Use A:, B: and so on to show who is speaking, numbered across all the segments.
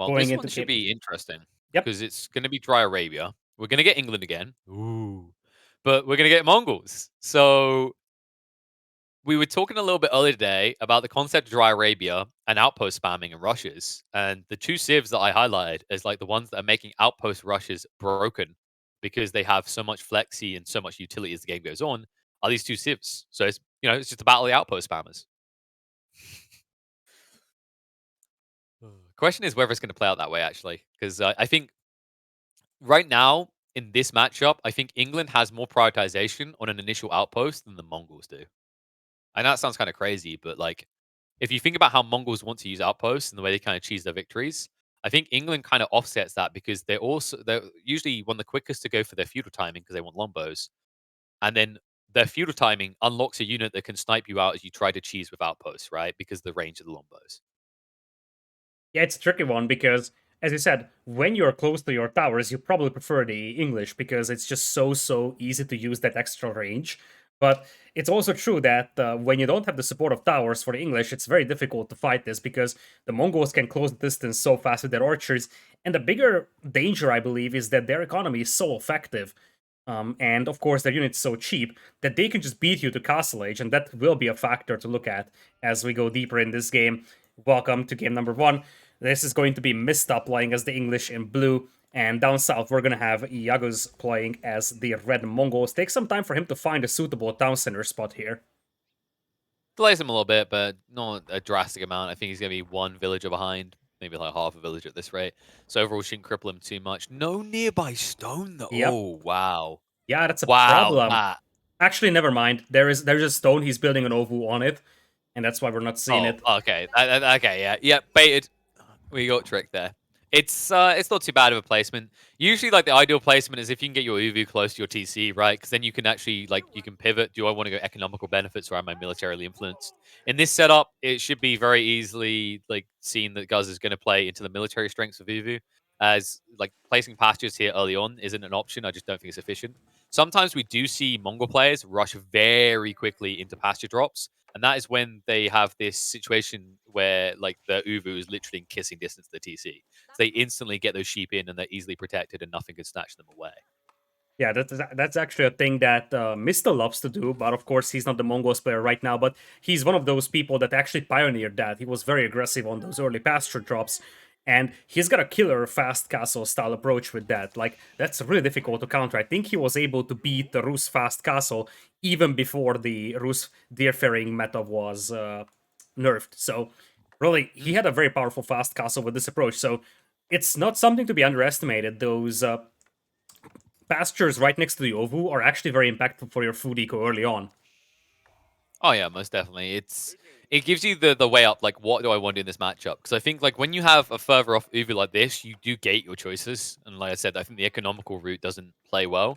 A: Well,
B: going
A: this
B: into
A: one
B: the
A: should
B: game.
A: be interesting
B: Yep.
A: because it's going to be Dry Arabia. We're going to get England again. Ooh. But we're going to get Mongols. So we were talking a little bit earlier today about the concept of Dry Arabia and outpost spamming and rushes. And the two civs that I highlighted as like the ones that are making outpost rushes broken because they have so much flexi and so much utility as the game goes on are these two civs. So it's it's just a battle of the outpost spammers. Question is whether it's going to play out that way actually, because I think right now in this matchup, I think England has more prioritization on an initial outpost than the Mongols do. I know that sounds kind of crazy, but like if you think about how Mongols want to use outposts and the way they kind of cheese their victories, I think England kind of offsets that because they're usually one of the quickest to go for their feudal timing because they want lombos, and then their feudal timing unlocks a unit that can snipe you out as you try to cheese with outposts, right? Because of the range of the lombos.
B: Yeah, it's a tricky one because, as you said, when you're close to your towers, you probably prefer the English because it's just so easy to use that extra range. But it's also true that when you don't have the support of towers for the English, it's very difficult to fight this because the Mongols can close the distance so fast with their archers. And the bigger danger, I believe, is that their economy is so effective. And of course, their units so cheap that they can just beat you to Castle Age, and that will be a factor to look at as we go deeper in this game. Welcome to game number 1. This is going to be Mista playing as the English in blue, and down south we're going to have Iaguz playing as the red Mongols. Take some time for him to find a suitable town center spot here.
A: Delays him a little bit, but not a drastic amount. I think he's going to be one villager behind, maybe like half a village at this rate. So overall, shouldn't cripple him too much. No nearby stone, though.
B: Yep.
A: Oh, wow.
B: Yeah, that's a
A: Wow,
B: problem.
A: that.
B: Actually, never mind. There's a stone. He's building an ovu on it, and that's why we're not seeing
A: Oh,
B: it.
A: okay. Okay, yeah. Yeah, baited. We got tricked there. It's not too bad of a placement. Usually, like the ideal placement is if you can get your Uvu close to your TC, right? Because then you can actually you can pivot. Do I want to go economical benefits or am I militarily influenced? In this setup, it should be very easily seen that Guz is going to play into the military strengths of Uvu, as like placing pastures here early on isn't an option. I just don't think it's efficient. Sometimes we do see Mongol players rush very quickly into pasture drops, and that is when they have this situation where like the Uvu is literally in kissing distance to the TC. So they instantly get those sheep in and they're easily protected and nothing can snatch them away.
B: Yeah, that's actually a thing that Mista loves to do, but of course he's not the Mongols player right now. But he's one of those people that actually pioneered that. He was very aggressive on those early pasture drops, and he's got a killer fast castle style approach with that. Like that's really difficult to counter. I think he was able to beat the Rus fast castle even before the Rus deer-ferrying meta was nerfed. So really, he had a very powerful fast castle with this approach. So it's not something to be underestimated. Those pastures right next to the ovu are actually very impactful for your food eco early on.
A: Oh yeah, most definitely. It gives you the way up. Like, what do I want in this matchup? Because I think like when you have a further off Uvu like this, you do gate your choices. And like I said, I think the economical route doesn't play well.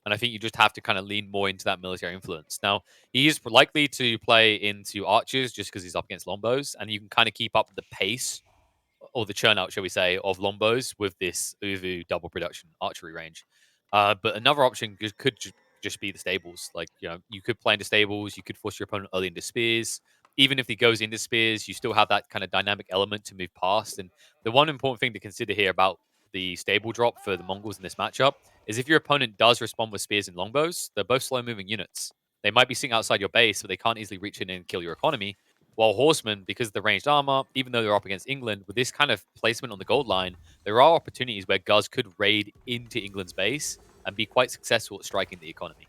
A: And I think you just have to kind of lean more into that military influence. Now, he is likely to play into archers just because he's up against lombos, and you can kind of keep up the pace or the churn out, shall we say, of lombos with this Uvu double production archery range. But another option could just be the stables. Like, you could play into stables, you could force your opponent early into spears. Even if he goes into spears, you still have that kind of dynamic element to move past. And the one important thing to consider here about the stable drop for the Mongols in this matchup is if your opponent does respond with spears and longbows, they're both slow moving units. They might be sitting outside your base, but they can't easily reach in and kill your economy. While horsemen, because of the ranged armor, even though they're up against England, with this kind of placement on the gold line, there are opportunities where Guz could raid into England's base and be quite successful at striking the economy.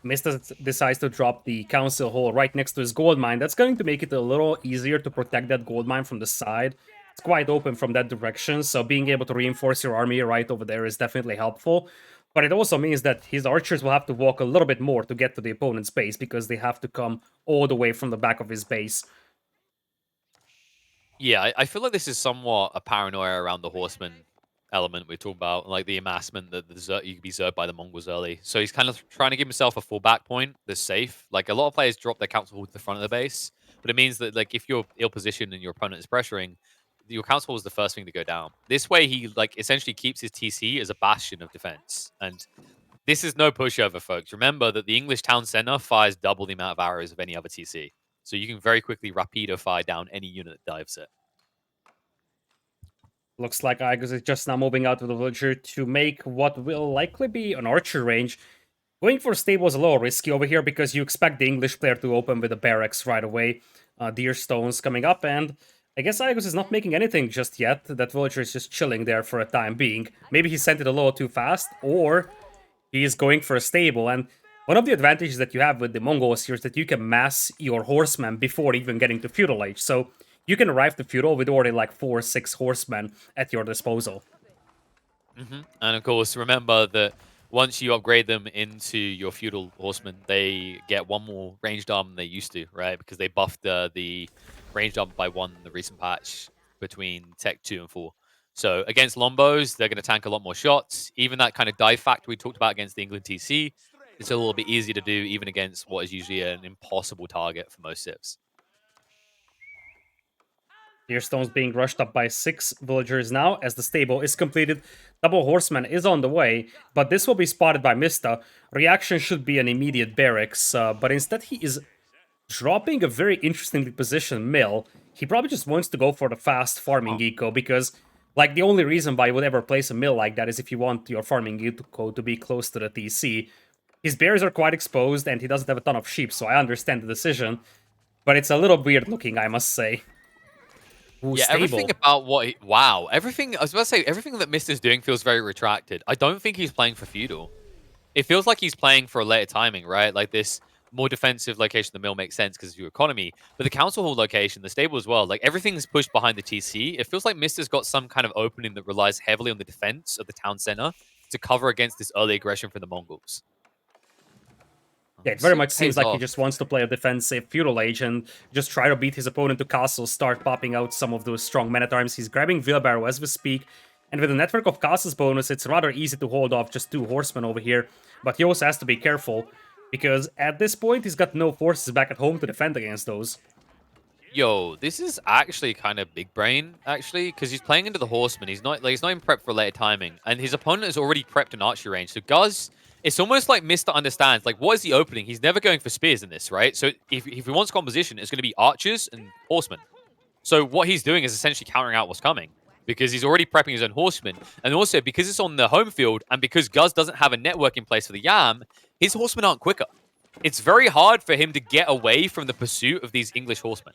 B: Mista decides to drop the council hall right next to his gold mine. That's going to make it a little easier to protect that gold mine from the side. It's quite open from that direction, so being able to reinforce your army right over there is definitely helpful. But it also means that his archers will have to walk a little bit more to get to the opponent's base because they have to come all the way from the back of his base.
A: Yeah, I feel like this is somewhat a paranoia around the horseman element we talk about, like the amassment that you could be zerged by the Mongols early. So he's kind of trying to give himself a fallback point that's safe. Like a lot of players drop their council hall to the front of the base, but it means that like if you're ill positioned and your opponent is pressuring, your council hall is the first thing to go down. This way, he like essentially keeps his TC as a bastion of defense. And this is no pushover, folks. Remember that the English town center fires double the amount of arrows of any other TC. So you can very quickly rapido fire down any unit that dives it.
B: Looks like Iaguz is just now moving out of the villager to make what will likely be an archer range. Going for stable is a little risky over here because you expect the English player to open with the barracks right away. Deer stones coming up, and I guess Iaguz is not making anything just yet. That villager is just chilling there for a time being. Maybe he sent it a little too fast, or he is going for a stable. And one of the advantages that you have with the Mongols here is that you can mass your horsemen before even getting to feudal age. So you can arrive to feudal with already like 4 or 6 horsemen at your disposal.
A: And of course, remember that once you upgrade them into your feudal horsemen, they get one more ranged arm than they used to, right? Because they buffed the ranged arm by 1 in the recent patch between Tech 2 and 4. So against Lombos, they're going to tank a lot more shots. Even that kind of dive factor we talked about against the England TC, it's a little bit easier to do even against what is usually an impossible target for most civs.
B: Deerstone's being rushed up by 6 villagers now as the stable is completed. Double horseman is on the way, but this will be spotted by Mista. Reaction should be an immediate barracks, but instead he is dropping a very interestingly positioned mill. He probably just wants to go for the fast farming eco because, like, the only reason why you would ever place a mill like that is if you want your farming eco to be close to the TC. His bears are quite exposed and he doesn't have a ton of sheep, so I understand the decision. But it's a little weird looking, I must say. Ooh,
A: Yeah,
B: stable.
A: everything about what wow, everything I was about to say, everything that Mister's doing feels very retracted. I don't think he's playing for feudal. It feels like he's playing for a later timing, right? Like this more defensive location, the mill makes sense because of your economy. But the council hall location, the stable as well, like everything's pushed behind the TC. It feels like Mister's got some kind of opening that relies heavily on the defense of the town center to cover against this early aggression from the Mongols.
B: Yeah, it
A: Let's
B: very
A: see if
B: much
A: it
B: seems
A: pays
B: like he
A: off.
B: just wants to play a defensive feudal age and just try to beat his opponent to castles, start popping out some of those strong men-at-arms. He's grabbing Wheelbarrow as we speak, and with a network of castles bonus, it's rather easy to hold off just 2 horsemen over here, but he also has to be careful, because at this point, he's got no forces back at home to defend against those.
A: Yo, this is actually kind of big brain, actually, because he's playing into the horseman. He's not even prepped for later timing, and his opponent is already prepped in archery range. So Guz, it's almost like Mister understands, like, what is the opening? He's never going for spears in this, right? So if he wants composition, it's going to be archers and horsemen. So what he's doing is essentially countering out what's coming because he's already prepping his own horsemen, and also because it's on the home field and because Guz doesn't have a network in place for the Yam, his horsemen aren't quicker. It's very hard for him to get away from the pursuit of these English horsemen.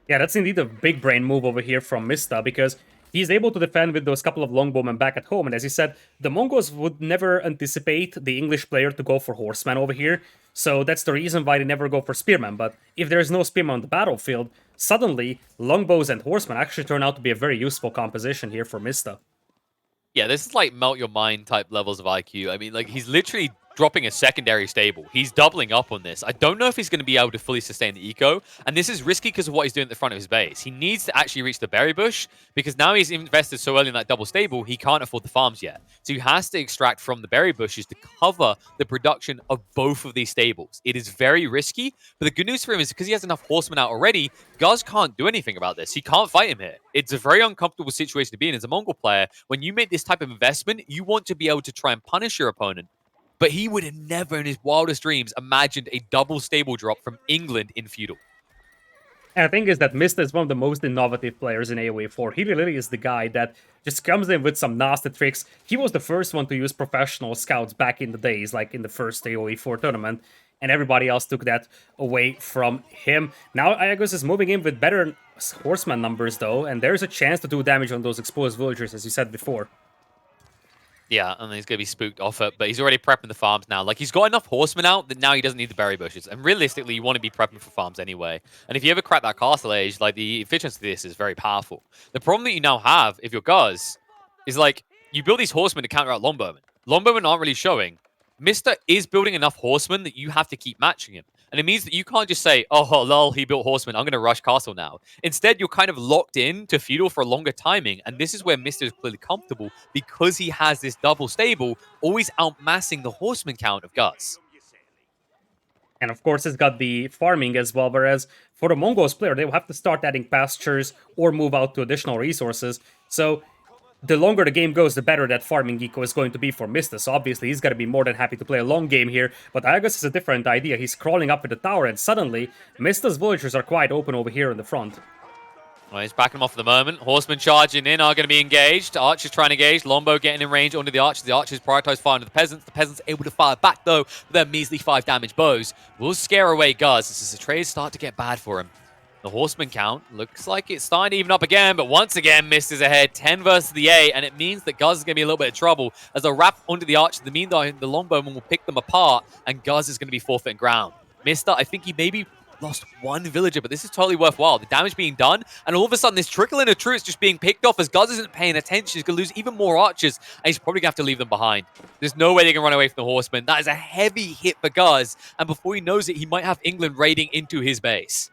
B: Yeah, that's indeed a big brain move over here from Mista, because he's able to defend with those couple of longbowmen back at home. And as you said, the Mongols would never anticipate the English player to go for horsemen over here. So that's the reason why they never go for spearmen. But if there's no spearmen on the battlefield, suddenly longbows and horsemen actually turn out to be a very useful composition here for Mista.
A: Yeah, this is like melt your mind type levels of IQ. I mean, like, he's literally dropping a secondary stable. He's doubling up on this. I don't know if he's going to be able to fully sustain the eco, and this is risky because of what he's doing at the front of his base. He needs to actually reach the berry bush because now he's invested so early in that double stable, he can't afford the farms yet. So he has to extract from the berry bushes to cover the production of both of these stables. It is very risky, but the good news for him is because he has enough horsemen out already, Guz can't do anything about this. He can't fight him here. It's a very uncomfortable situation to be in as a Mongol player. When you make this type of investment, you want to be able to try and punish your opponent. But he would have never in his wildest dreams imagined a double stable drop from England in feudal.
B: And the thing is that Mista is one of the most innovative players in AoE 4. He really is the guy that just comes in with some nasty tricks. He was the first one to use professional scouts back in the days, like in the first AoE 4 tournament, and everybody else took that away from him. Now Iaguz is moving in with better horseman numbers, though, and there's a chance to do damage on those exposed villagers, as you said before.
A: Yeah, and he's going to be spooked off it, but he's already prepping the farms now. Like, he's got enough horsemen out that now he doesn't need the berry bushes. And realistically, you want to be prepping for farms anyway. And if you ever crack that castle age, like, the efficiency of this is very powerful. The problem that you now have, if you're Guz, is, like, you build these horsemen to counter out longbowmen. Longbowmen aren't really showing. Mister is building enough horsemen that you have to keep matching him. And it means that you can't just say, oh, lol, he built horsemen, I'm going to rush castle now. Instead, you're kind of locked in to feudal for a longer timing. And this is where Mister is clearly comfortable because he has this double stable, always outmassing the horseman count of Guz.
B: And of course, it's got the farming as well, whereas for the Mongols player, they will have to start adding pastures or move out to additional resources. So the longer the game goes, the better that farming eco is going to be for Mista. So obviously, he's going to be more than happy to play a long game here. But Iaguz has a different idea. He's crawling up with the tower, and suddenly, Mista's villagers are quite open over here in the front.
A: Well, he's backing him off for the moment. Horsemen charging in are going to be engaged. Archers trying to engage. Longbow getting in range onto the archers. The archers prioritize fire onto the peasants. The peasants able to fire back, though, with their measly 5 damage bows. Will scare away Guz as the trades start to get bad for him. The horseman count looks like it's starting to even up again, but once again, Mist is ahead. 10 versus the 8, and it means that Guz is going to be a little bit of trouble as they'll wrap onto the archers. In the meantime, the longbowman will pick them apart, and Guz is going to be forfeiting ground. Mista, I think he maybe lost one villager, but this is totally worthwhile. The damage being done, and all of a sudden this trickling of troops just being picked off as Guz isn't paying attention. He's going to lose even more archers, and he's probably going to have to leave them behind. There's no way they can run away from the horsemen. That is a heavy hit for Guz, and before he knows it, he might have England raiding into his base.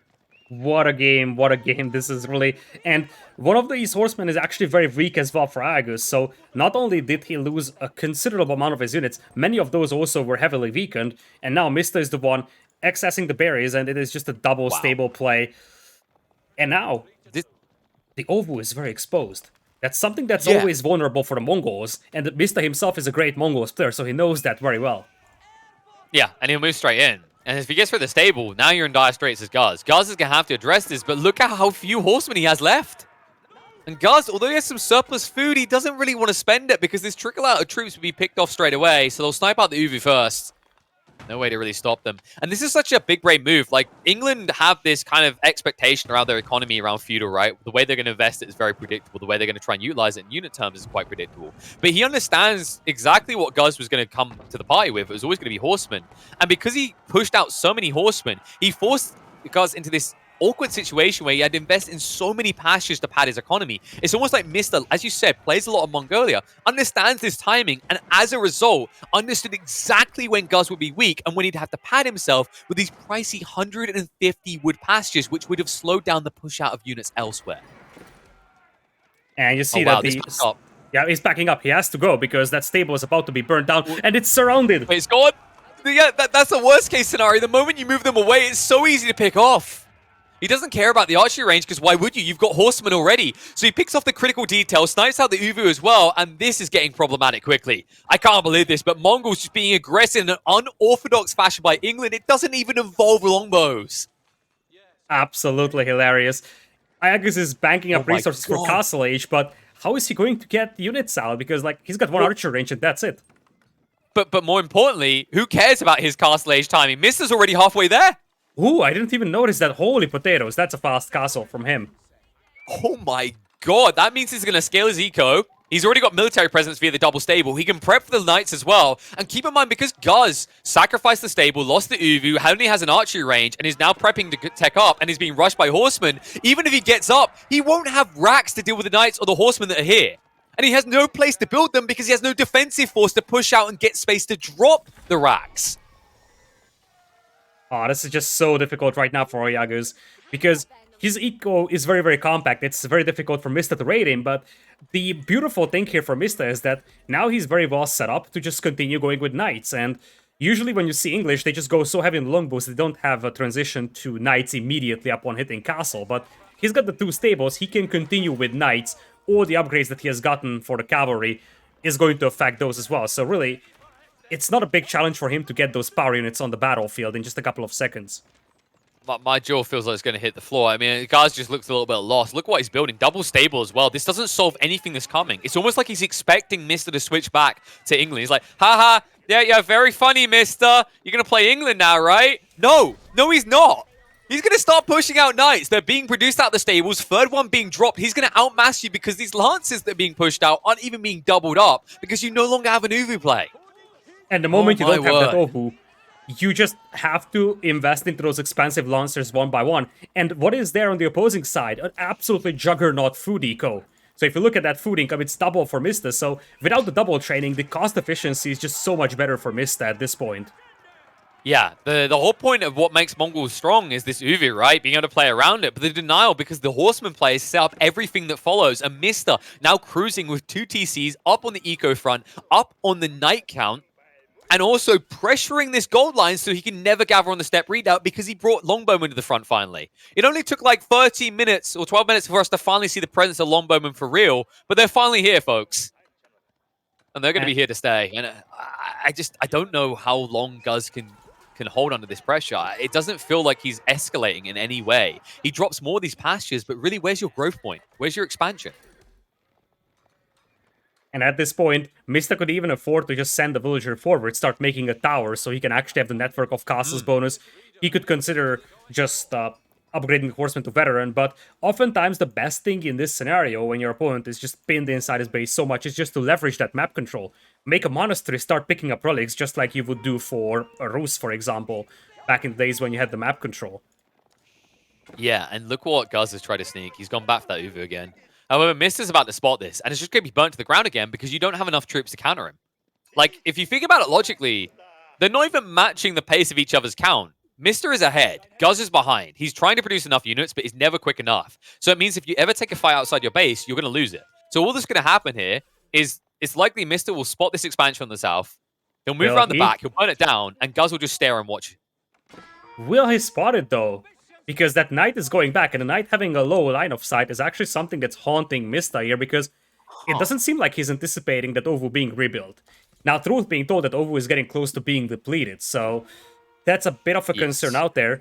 B: What a game, what a game this is really. And one of these horsemen is actually very weak as well for Iaguz, so not only did he lose a considerable amount of his units, many of those also were heavily weakened, and now Mista is the one accessing the berries, and it is just a double stable play. And now, the Ovu is very exposed. That's something that's always vulnerable for the Mongols, and Mista himself is a great Mongols player, so he knows that very well.
A: Yeah, and he'll move straight in. And if he gets through the stable, now you're in dire straits as Guz. Guz is going to have to address this, but look at how few horsemen he has left. And Guz, although he has some surplus food, he doesn't really want to spend it because this trickle out of troops will be picked off straight away, so they'll snipe out the Uvu first. No way to really stop them. And this is such a big brain move. Like, England have this kind of expectation around their economy around feudal, right? The way they're going to invest it is very predictable. The way they're going to try and utilize it in unit terms is quite predictable. But he understands exactly what Guz was going to come to the party with. It was always going to be horsemen. And because he pushed out so many horsemen, he forced Guz into this awkward situation where he had to invest in so many pastures to pad his economy. It's almost like Mista, as you said, plays a lot of Mongolia, understands this timing, and as a result, understood exactly when Guz would be weak and when he'd have to pad himself with these pricey 150 wood pastures, which would have slowed down the push out of units elsewhere.
B: And you see that he's backing up. He has to go because that stable is about to be burned down, and it's surrounded.
A: Wait, it's gone? Yeah, that's the worst case scenario. The moment you move them away, it's so easy to pick off. He doesn't care about the archery range because why would you? You've got horsemen already. So he picks off the critical detail, snipes out the Uvu as well, and this is getting problematic quickly. I can't believe this, but Mongols just being aggressive in an unorthodox fashion by England. It doesn't even involve longbows.
B: Absolutely hilarious. Iaguz is banking up resources for Castle Age, but how is he going to get units out? Because like he's got one archer range and that's it.
A: But more importantly, who cares about his Castle Age timing? Mister's already halfway there.
B: Ooh, I didn't even notice that. Holy potatoes, that's a fast castle from him.
A: Oh my god, that means he's going to scale his eco. He's already got military presence via the double stable. He can prep for the knights as well. And keep in mind, because Guz sacrificed the stable, lost the Uvu, only has an archery range, and is now prepping to tech up, and is being rushed by horsemen, even if he gets up, he won't have racks to deal with the knights or the horsemen that are here. And he has no place to build them because he has no defensive force to push out and get space to drop the racks.
B: Oh, this is just so difficult right now for Iaguz, because his eco is very, very compact. It's very difficult for Mista to raid him, but the beautiful thing here for Mista is that now he's very well set up to just continue going with knights, and usually when you see English, they just go so heavy in longbows, they don't have a transition to knights immediately upon hitting castle, but he's got the two stables, he can continue with knights, or the upgrades that he has gotten for the cavalry is going to affect those as well, so really, it's not a big challenge for him to get those power units on the battlefield in just a couple of seconds.
A: My jaw feels like it's going to hit the floor. I mean, the guy's just looks a little bit lost. Look what he's building. Double stable as well. This doesn't solve anything that's coming. It's almost like he's expecting Mista to switch back to England. He's like, haha, yeah, very funny, Mista. You're going to play England now, right? No, he's not. He's going to start pushing out knights. They're being produced out the stables. Third one being dropped. He's going to outmass you because these lances that are being pushed out aren't even being doubled up because you no longer have an Uvu play.
B: And the moment you don't have that Ovu, you just have to invest into those expensive lancers one by one. And what is there on the opposing side? An absolutely juggernaut food eco. So if you look at that food income, it's double for Mista. So without the double training, the cost efficiency is just so much better for Mista at this point.
A: Yeah, the whole point of what makes Mongols strong is this Uvu, right? Being able to play around it. But the denial, because the horseman players set up everything that follows. And Mista now cruising with 2 TCs up on the eco front, up on the knight count. And also pressuring this gold line so he can never gather on the step redoubt because he brought Longbowmen to the front finally. It only took like 13 minutes or 12 minutes for us to finally see the presence of Longbowmen for real, but they're finally here, folks. And they're going to be here to stay. And I don't know how long Guz can can hold under this pressure. It doesn't feel like he's escalating in any way. He drops more of these pastures, but really, where's your growth point? Where's your expansion?
B: And at this point, Mista could even afford to just send the villager forward, start making a tower, so he can actually have the network of castles bonus. He could consider just upgrading the horseman to veteran, but oftentimes the best thing in this scenario, when your opponent is just pinned inside his base so much, is just to leverage that map control. Make a monastery, start picking up relics, just like you would do for a Rus, for example, back in the days when you had the map control.
A: Yeah, and look what Guz has tried to sneak. He's gone back for that Uvu again. However, Mista's about to spot this, and it's just going to be burnt to the ground again because you don't have enough troops to counter him. Like, if you think about it logically, they're not even matching the pace of each other's count. Mista is ahead. Guz is behind. He's trying to produce enough units, but he's never quick enough. So it means if you ever take a fight outside your base, you're going to lose it. So all that's going to happen here is it's likely Mista will spot this expansion on the south. He'll move around the back. He'll burn it down, and Guz will just stare and watch.
B: Will he spot it, though? Because that knight is going back, and the knight having a low line of sight is actually something that's haunting Mista here, because it doesn't seem like he's anticipating that Ovu being rebuilt. Now, truth being told, that Ovu is getting close to being depleted, so that's a bit of a concern out there.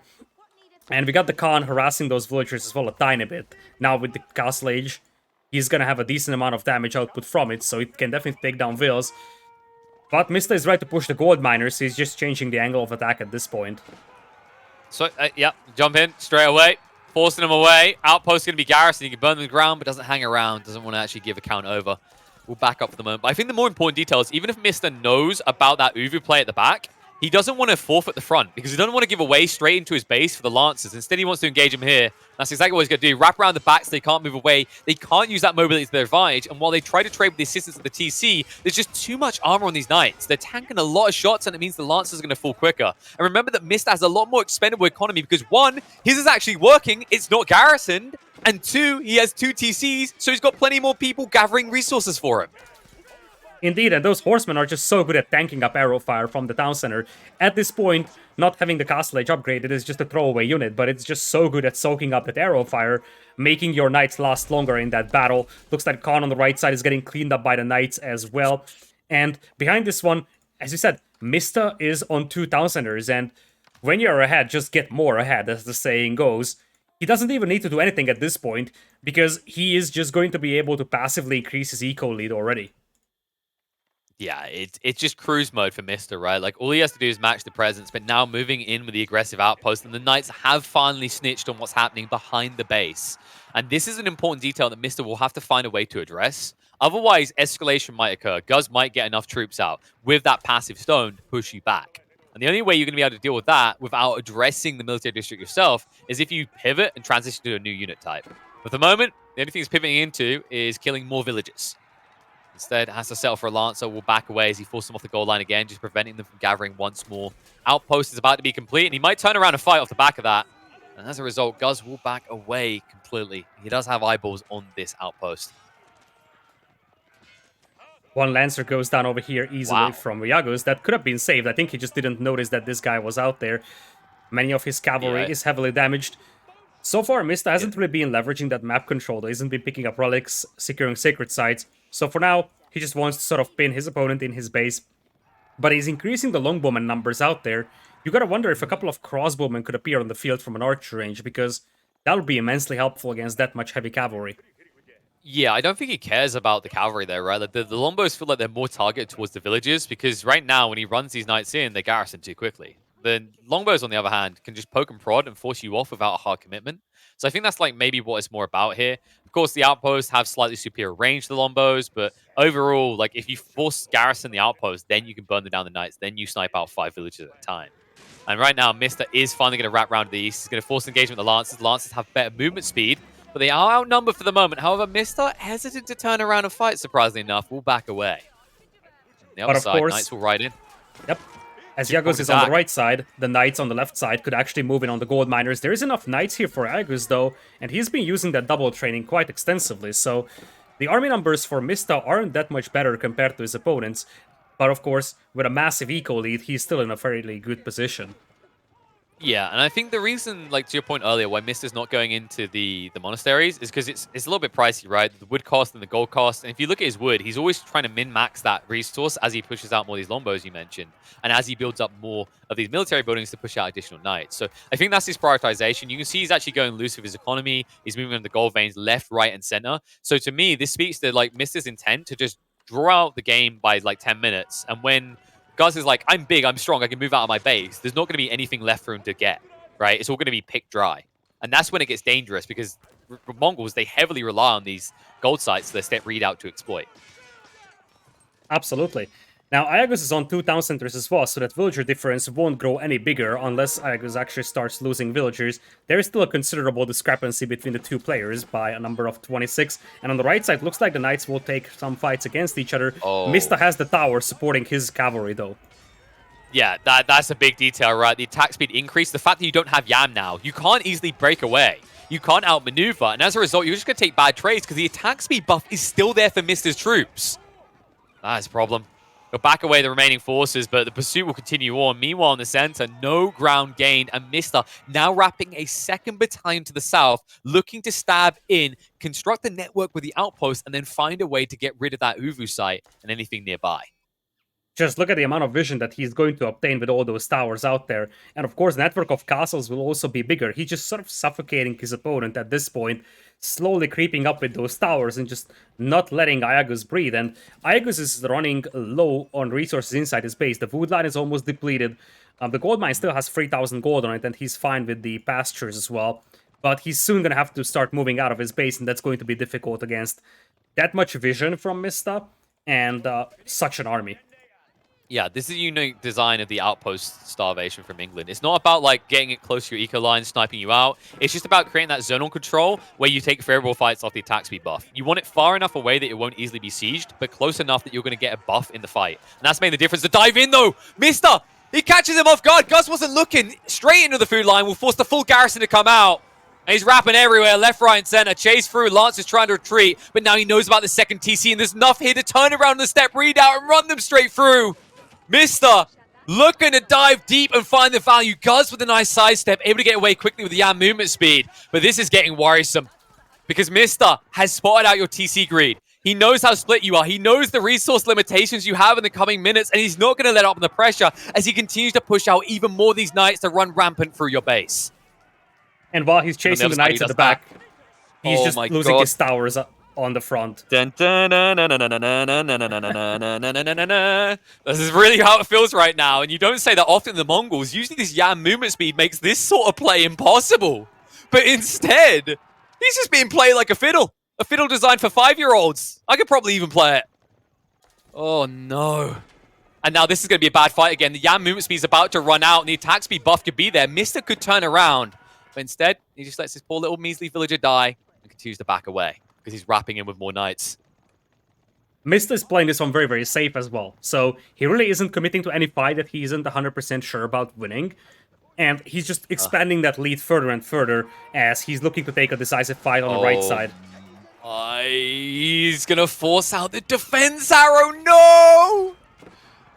B: And we got the Khan harassing those villagers as well a tiny bit. Now, with the Castle Age, he's gonna have a decent amount of damage output from it, so it can definitely take down vills. But Mista is right to push the gold miners, he's just changing the angle of attack at this point.
A: So, yeah, jump in straight away, forcing them away. Outpost going to be garrison. You can burn them to the ground, but doesn't hang around. Doesn't want to actually give a count over. We'll back up for the moment. But I think the more important detail is even if Mista knows about that Uvu play at the back, he doesn't want to forfeit the front because he doesn't want to give away straight into his base for the Lancers. Instead, he wants to engage him here. That's exactly what he's going to do. Wrap around the back so they can't move away. They can't use that mobility to their advantage. And while they try to trade with the assistance of the TC, there's just too much armor on these knights. They're tanking a lot of shots, and it means the Lancers are going to fall quicker. And remember that Mista has a lot more expendable economy because, one, his is actually working. It's not garrisoned. And two, he has 2 TCs, so he's got plenty more people gathering resources for him.
B: Indeed, and those horsemen are just so good at tanking up arrow fire from the town center. At this point, not having the Castle Age upgraded is just a throwaway unit, but it's just so good at soaking up that arrow fire, making your knights last longer in that battle. Looks like Khan on the right side is getting cleaned up by the knights as well. And behind this one, as you said, Mista is on 2 town centers, and when you're ahead, just get more ahead, as the saying goes. He doesn't even need to do anything at this point, because he is just going to be able to passively increase his eco lead already.
A: Yeah, it's just cruise mode for Mista, right? Like, all he has to do is match the presence, but now moving in with the aggressive outpost, and the Knights have finally snitched on what's happening behind the base. And this is an important detail that Mista will have to find a way to address. Otherwise, escalation might occur. Guz might get enough troops out with that passive stone to push you back. And the only way you're going to be able to deal with that without addressing the military district yourself is if you pivot and transition to a new unit type. But at the moment, the only thing he's pivoting into is killing more villages. Instead, has to settle for a Lancer, will back away as he forces them off the goal line again, just preventing them from gathering once more. Outpost is about to be complete, and he might turn around and fight off the back of that. And as a result, Guz will back away completely. He does have eyeballs on this outpost.
B: One Lancer goes down over here easily from Iaguz. That could have been saved. I think he just didn't notice that this guy was out there. Many of his cavalry is heavily damaged. So far, Mista hasn't really been leveraging that map control. He hasn't been picking up relics, securing sacred sites. So for now, he just wants to sort of pin his opponent in his base. But he's increasing the longbowman numbers out there. You gotta wonder if a couple of crossbowmen could appear on the field from an archer range, because that would be immensely helpful against that much heavy cavalry.
A: Yeah, I don't think he cares about the cavalry there, right? Like the longbows feel like they're more targeted towards the villages, because right now, when he runs these knights in, they garrison too quickly. The longbows, on the other hand, can just poke and prod and force you off without a hard commitment. So I think that's like maybe what it's more about here. Of course, the outposts have slightly superior range to the longbows, but overall, like if you force garrison the outpost, then you can burn them down the knights, then you snipe out 5 villages at a time. And right now, Mista is finally going to wrap around to the east. He's going to force engagement with the Lancers. Lancers have better movement speed, but they are outnumbered for the moment. However, Mista hesitant to turn around and fight, surprisingly enough, will back away. On the other side, Knights will ride in.
B: Yep. As Iaguz is on the right side, the Knights on the left side could actually move in on the gold miners. There is enough Knights here for Iaguz, though, and he's been using that double training quite extensively, so the army numbers for Mista aren't that much better compared to his opponents, but of course, with a massive eco lead, he's still in a fairly good position.
A: Yeah, and I think the reason, like to your point earlier, why Mister's not going into the monasteries is because it's a little bit pricey, right? The wood cost and the gold cost. And if you look at his wood, he's always trying to min-max that resource as he pushes out more of these longbows you mentioned, and as he builds up more of these military buildings to push out additional knights. So I think that's his prioritization. You can see he's actually going loose with his economy. He's moving on the gold veins left, right, and center. So to me, this speaks to like Mister's intent to just draw out the game by like 10 minutes. And when Guz is like, I'm big, I'm strong, I can move out of my base, there's not going to be anything left for him to get, right? It's all going to be picked dry. And that's when it gets dangerous because Mongols, they heavily rely on these gold sites for their step readout to exploit.
B: Absolutely. Now, Iaguz is on 2 town centers as well, so that villager difference won't grow any bigger unless Iaguz actually starts losing villagers. There is still a considerable discrepancy between the two players by a number of 26, and on the right side, looks like the knights will take some fights against each other.
A: Oh.
B: Mista has the tower supporting his cavalry, though.
A: Yeah, that's a big detail, right? The attack speed increase, the fact that you don't have Yam now, you can't easily break away. You can't outmaneuver, and as a result, you're just going to take bad trades because the attack speed buff is still there for Mister's troops. That's a problem. He'll back away the remaining forces, but the pursuit will continue on. Meanwhile, in the center, no ground gained, and Mister now wrapping a second battalion to the south, looking to stab in, construct a network with the outpost, and then find a way to get rid of that Uvu site and anything nearby.
B: Just look at the amount of vision that he's going to obtain with all those towers out there. And of course, the network of castles will also be bigger. He's just sort of suffocating his opponent at this point, slowly creeping up with those towers and just not letting Iaguz breathe. And Iaguz is running low on resources inside his base. The food line is almost depleted. The gold mine still has 3,000 gold on it, and he's fine with the pastures as well. But he's soon going to have to start moving out of his base, and that's going to be difficult against that much vision from Mista and such an army.
A: Yeah, this is a unique design of the Outpost starvation from England. It's not about like getting it close to your eco line, sniping you out. It's just about creating that zonal control where you take favorable fights off the attack speed buff. You want it far enough away that it won't easily be sieged, but close enough that you're going to get a buff in the fight. And that's made the difference. To dive in though, Mista, he catches him off guard. Gus wasn't looking. Straight into the food line will force the full garrison to come out. And he's rapping everywhere, left, right, and center. Chase through. Lance is trying to retreat, but now he knows about the second TC, and there's enough here to turn around the step readout and run them straight through. Mista looking to dive deep and find the value. Guz with a nice sidestep, able to get away quickly with the Yam movement speed. But this is getting worrisome because Mista has spotted out your TC greed. He knows how split you are. He knows the resource limitations you have in the coming minutes, and he's not going to let up on the pressure as he continues to push out even more of these knights to run rampant through your base.
B: And while he's chasing the knights at the back, he's just losing his towers on the front.
A: This is really how it feels right now, and you don't say that often in the Mongols. Usually this Yam movement speed makes this sort of play impossible. But instead, he's just being played like a fiddle. A fiddle designed for 5-year-olds. I could probably even play it. Oh no. And now this is going to be a bad fight again. The Yam movement speed is about to run out, and the attack speed buff could be there. Mista could turn around. But instead, he just lets this poor little measly villager die and continues to back away because he's wrapping in with more knights.
B: Mista is playing this one very, very safe as well. So he really isn't committing to any fight that he isn't 100% sure about winning. And he's just expanding that lead further and further as he's looking to take a decisive fight on the right side.
A: He's going to force out the defense arrow. No!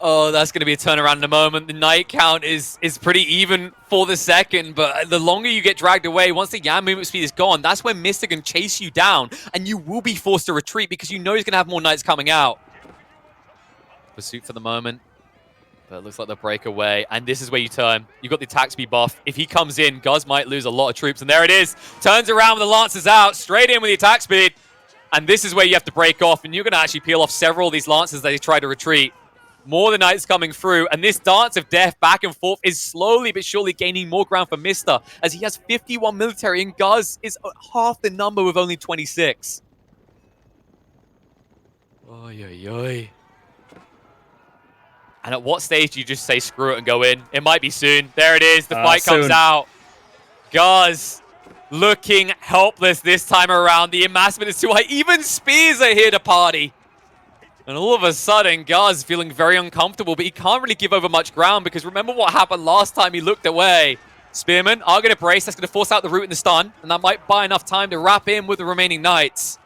A: Oh, that's going to be a turnaround in a moment. The knight count is pretty even for the second, but the longer you get dragged away, once the Yam movement speed is gone, that's when Mista can chase you down, and you will be forced to retreat because you know he's going to have more knights coming out. Pursuit for the moment, but it looks like they'll break away, and this is where you turn. You've got the attack speed buff. If he comes in, Guz might lose a lot of troops, and there it is. Turns around with the Lancers out, straight in with the attack speed, and this is where you have to break off, and you're going to actually peel off several of these Lancers that they try to retreat. More the knights coming through, and this dance of death back and forth is slowly but surely gaining more ground for Mista, as he has 51 military, and Guz is half the number with only 26. Oy, oy, oy. And at what stage do you just say screw it and go in? It might be soon. There it is. The fight comes out. Guz looking helpless this time around. The amassment is too high. Even spears are here to party. And all of a sudden, Guz feeling very uncomfortable, but he can't really give over much ground because remember what happened last time he looked away. Spearmen are going to brace. That's going to force out the root and the stun, and that might buy enough time to wrap in with the remaining knights.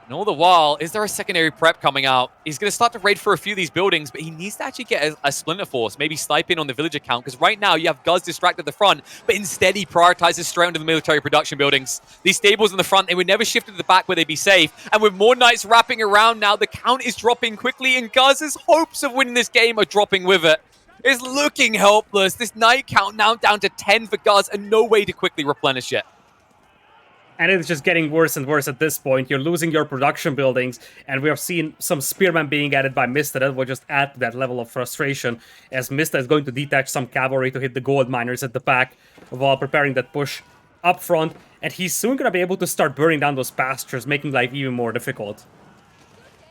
A: And all the while, is there a secondary prep coming out? He's going to start to raid for a few of these buildings, but he needs to actually get a splinter force, maybe snipe in on the village account, because right now you have Guz distracted the front, but instead he prioritizes straight onto the military production buildings. These stables in the front, they would never shift to the back where they'd be safe, and with more knights wrapping around now, the count is dropping quickly, and Guz's hopes of winning this game are dropping with it. It's looking helpless. This knight count now down to 10 for Guz, and no way to quickly replenish it.
B: And it's just getting worse and worse at this point. You're losing your production buildings, and we have seen some spearmen being added by Mista that will just add to that level of frustration, as Mista is going to detach some cavalry to hit the gold miners at the back while preparing that push up front, and he's soon going to be able to start burning down those pastures, making life even more difficult.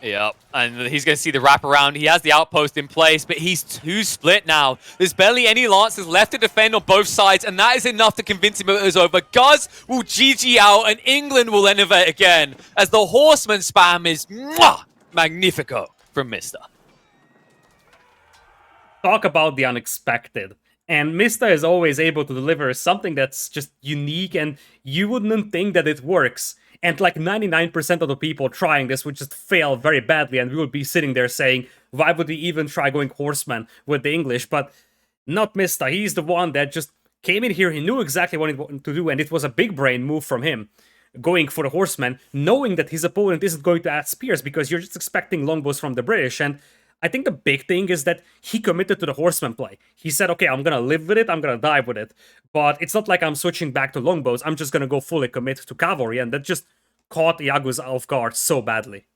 A: Yep, and he's going to see the wraparound. He has the outpost in place, but he's too split now. There's barely any lancers left to defend on both sides, and that is enough to convince him it was over. Guz will GG out, and England will innovate again, as the horseman spam is magnifico from Mista.
B: Talk about the unexpected. And Mista is always able to deliver something that's just unique, and you wouldn't think that it works. And like 99% of the people trying this would just fail very badly, and we would be sitting there saying, why would we even try going horseman with the English? But not Mista. He's the one that just came in here, he knew exactly what he wanted to do, and it was a big brain move from him. Going for the horseman, knowing that his opponent isn't going to add spears because you're just expecting longbows from the British. And I think the big thing is that he committed to the horseman play. He said, okay, I'm gonna live with it, I'm gonna die with it. But it's not like I'm switching back to longbows, I'm just gonna go fully commit to cavalry, and that just caught Iaguz off guard so badly.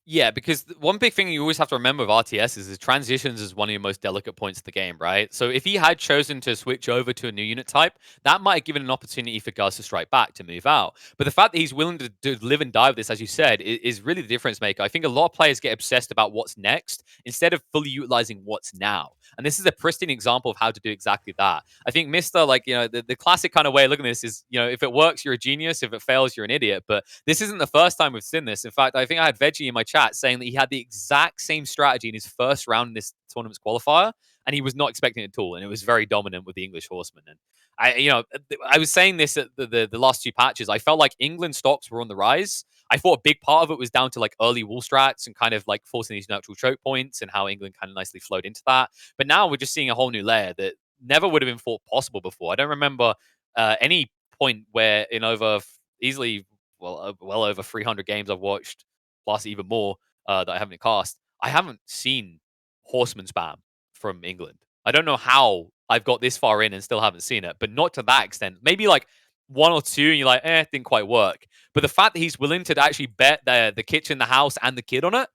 A: Yeah, because one big thing you always have to remember with RTS is transitions is one of your most delicate points of the game, right? So if he had chosen to switch over to a new unit type, that might have given an opportunity for Guz to strike back, to move out. But the fact that he's willing to live and die with this, as you said, is really the difference maker. I think a lot of players get obsessed about what's next instead of fully utilizing what's now. And this is a pristine example of how to do exactly that. I think Mista, like, the classic kind of way of looking at this is, if it works, you're a genius. If it fails, you're an idiot. But this isn't the first time we've seen this. In fact, I think I had Veggie in my chat saying that he had the exact same strategy in his first round in this tournament's qualifier, and he was not expecting it at all. And it was very dominant with the English horsemen. And I was saying this at the last two patches. I felt like England stocks were on the rise. I thought a big part of it was down to like early wall strats and kind of like forcing these natural choke points and how England kind of nicely flowed into that. But now we're just seeing a whole new layer that never would have been thought possible before. I don't remember any point where in over easily well over 300 games I've watched, plus even more that I haven't cast. I haven't seen horseman spam from England. I don't know how I've got this far in and still haven't seen it, but not to that extent. Maybe like one or two, and you're like, it didn't quite work. But the fact that he's willing to actually bet the kitchen, the house, and the kid on it,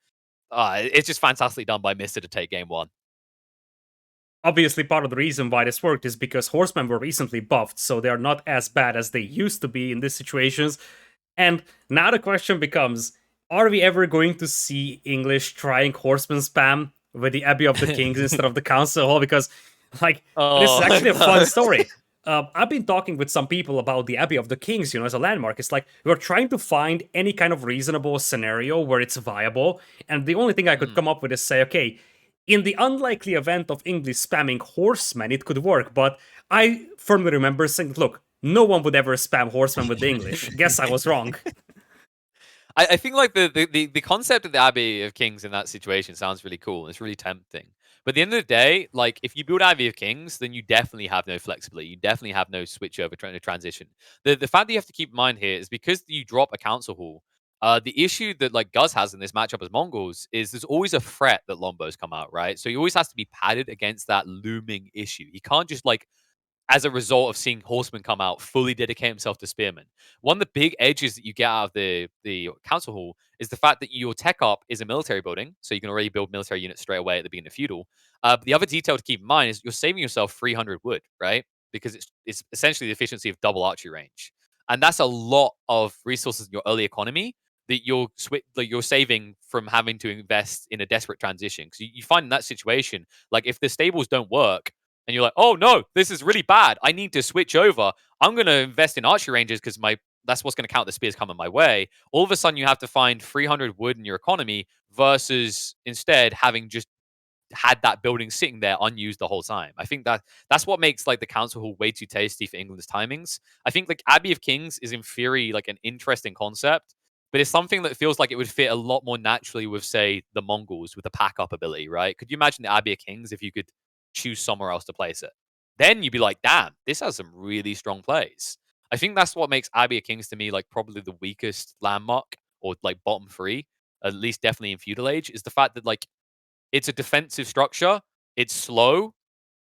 A: it's just fantastically done by Mista to take game one.
B: Obviously, part of the reason why this worked is because horsemen were recently buffed, so they are not as bad as they used to be in these situations. And now the question becomes, are we ever going to see English trying horseman spam with the Abbey of the Kings instead of the Council Hall? Because, like, this is actually a fun story. I've been talking with some people about the Abbey of the Kings, as a landmark. It's like we're trying to find any kind of reasonable scenario where it's viable, and the only thing I could come up with is say, okay, in the unlikely event of English spamming horsemen, it could work, but I firmly remember saying, look, no one would ever spam horsemen with the English. Guess I was wrong.
A: I think like the concept of the Abbey of Kings in that situation sounds really cool. It's really tempting. But at the end of the day, like if you build Abbey of Kings, then you definitely have no flexibility. You definitely have no switch over trying to transition. The fact that you have to keep in mind here is because you drop a council hall. The issue that like Guz has in this matchup as Mongols is there's always a threat that Lombos come out, right? So he always has to be padded against that looming issue. He can't just like as a result of seeing Horseman come out, fully dedicate himself to Spearmen. One of the big edges that you get out of the Council Hall is the fact that your tech up is a military building, so you can already build military units straight away at the beginning of Feudal. But the other detail to keep in mind is you're saving yourself 300 wood, right? Because it's essentially the efficiency of double archery range. And that's a lot of resources in your early economy that you're saving from having to invest in a desperate transition. Because you find in that situation, like if the stables don't work, and you're like, oh no, this is really bad. I need to switch over. I'm going to invest in archery ranges because that's what's going to count the spears coming my way. All of a sudden, you have to find 300 wood in your economy versus instead having just had that building sitting there unused the whole time. I think that's what makes like the council hall way too tasty for England's timings. I think like Abbey of Kings is in theory like an interesting concept, but it's something that feels like it would fit a lot more naturally with, say, the Mongols with the pack up ability, right? Could you imagine the Abia Kings if you could choose somewhere else to place it? Then you'd be like, damn, this has some really strong plays. I think that's what makes Abia Kings to me like probably the weakest landmark or like bottom three, at least definitely in feudal age, is the fact that like it's a defensive structure, it's slow,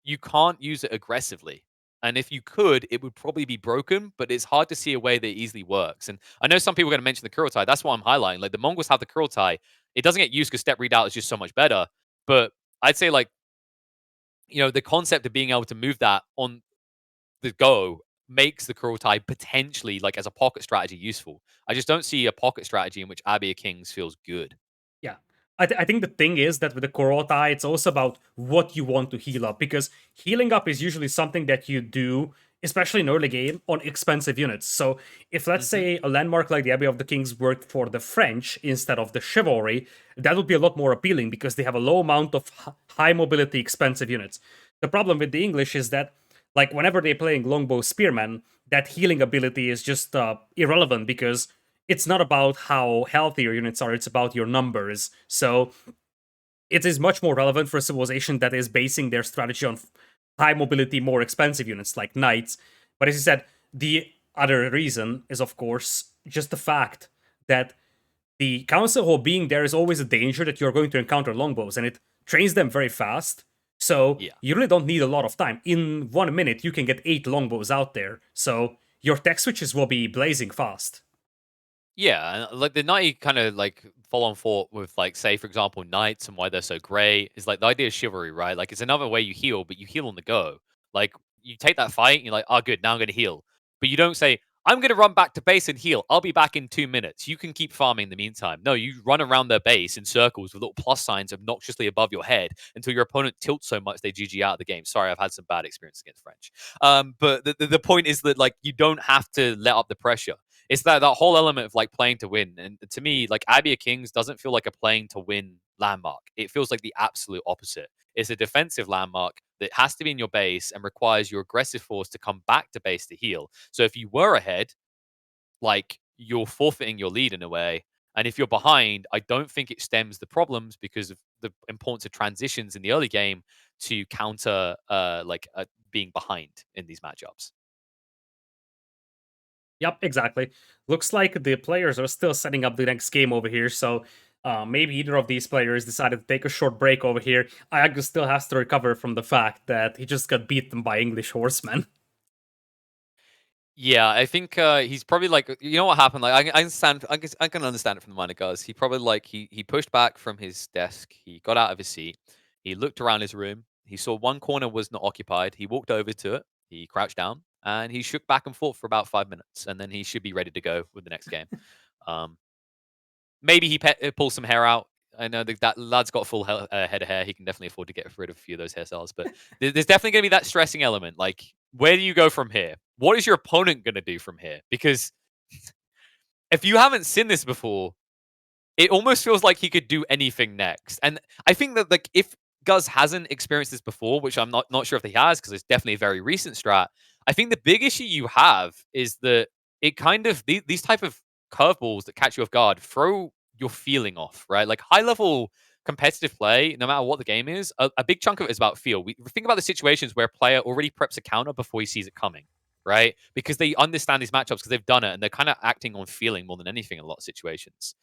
A: you can't use it aggressively. And if you could, it would probably be broken, but it's hard to see a way that it easily works. And I know some people are going to mention the Kurotai. That's what I'm highlighting. Like the Mongols have the Kurotai. It doesn't get used because step readout is just so much better. But I'd say like, the concept of being able to move that on the go makes the Kurotai potentially like as a pocket strategy useful. I just don't see a pocket strategy in which Abia Kings feels good.
B: Yeah. I think the thing is that with the Korotai, it's also about what you want to heal up, because healing up is usually something that you do, especially in early game, on expensive units. So if, let's
A: Hmm.
B: say, a landmark like the Abbey of the Kings worked for the French instead of the Chivalry, that would be a lot more appealing because they have a low amount of high mobility expensive units. The problem with the English is that, like, whenever they're playing Longbow Spearman, that healing ability is just irrelevant because it's not about how healthy your units are, it's about your numbers. So it is much more relevant for a civilization that is basing their strategy on high mobility, more expensive units like knights. But as you said, the other reason is, of course, just the fact that the council hall being there is always a danger that you're going to encounter longbows, and it trains them very fast. So
A: Yeah.
B: you really don't need a lot of time. In 1 minute, you can get 8 longbows out there. So your tech switches will be blazing fast.
A: Yeah, and like the knight kind of like follow on thought with like say for example knights and why they're so great is like the idea of chivalry, right? Like it's another way you heal, but you heal on the go. Like you take that fight and you're like, oh good, now I'm gonna heal. But you don't say, I'm gonna run back to base and heal. I'll be back in 2 minutes. You can keep farming in the meantime. No, you run around their base in circles with little plus signs obnoxiously above your head until your opponent tilts so much they GG out of the game. Sorry, I've had some bad experience against French. But the point is that like you don't have to let up the pressure. It's that whole element of like playing to win. And to me, like Abia Kings doesn't feel like a playing to win landmark. It feels like the absolute opposite. It's a defensive landmark that has to be in your base and requires your aggressive force to come back to base to heal. So if you were ahead, like you're forfeiting your lead in a way. And if you're behind, I don't think it stems the problems because of the importance of transitions in the early game to counter being behind in these matchups.
B: Yep, exactly. Looks like the players are still setting up the next game over here, so maybe either of these players decided to take a short break over here. Iaguz still has to recover from the fact that he just got beaten by English horsemen.
A: Yeah, I think he's probably like, you know what happened? Like, I understand, I can understand it from the minor guys. He probably like he pushed back from his desk. He got out of his seat. He looked around his room. He saw one corner was not occupied. He walked over to it. He crouched down and he shook back and forth for about 5 minutes, and then he should be ready to go with the next game. Um, Maybe he pulls some hair out. I know that lad's got a full head of hair. He can definitely afford to get rid of a few of those hairstyles. But there's definitely going to be that stressing element. Like, where do you go from here? What is your opponent going to do from here? Because if you haven't seen this before, it almost feels like he could do anything next. And I think that like if Guz hasn't experienced this before, which I'm not sure if he has, because it's definitely a very recent strat. I think the big issue you have is that it kind of these type of curveballs that catch you off guard throw your feeling off, right? Like high level competitive play, no matter what the game is, a big chunk of it is about feel. We think about the situations where a player already preps a counter before he sees it coming, right? Because they understand these matchups because they've done it and they're kind of acting on feeling more than anything in a lot of situations.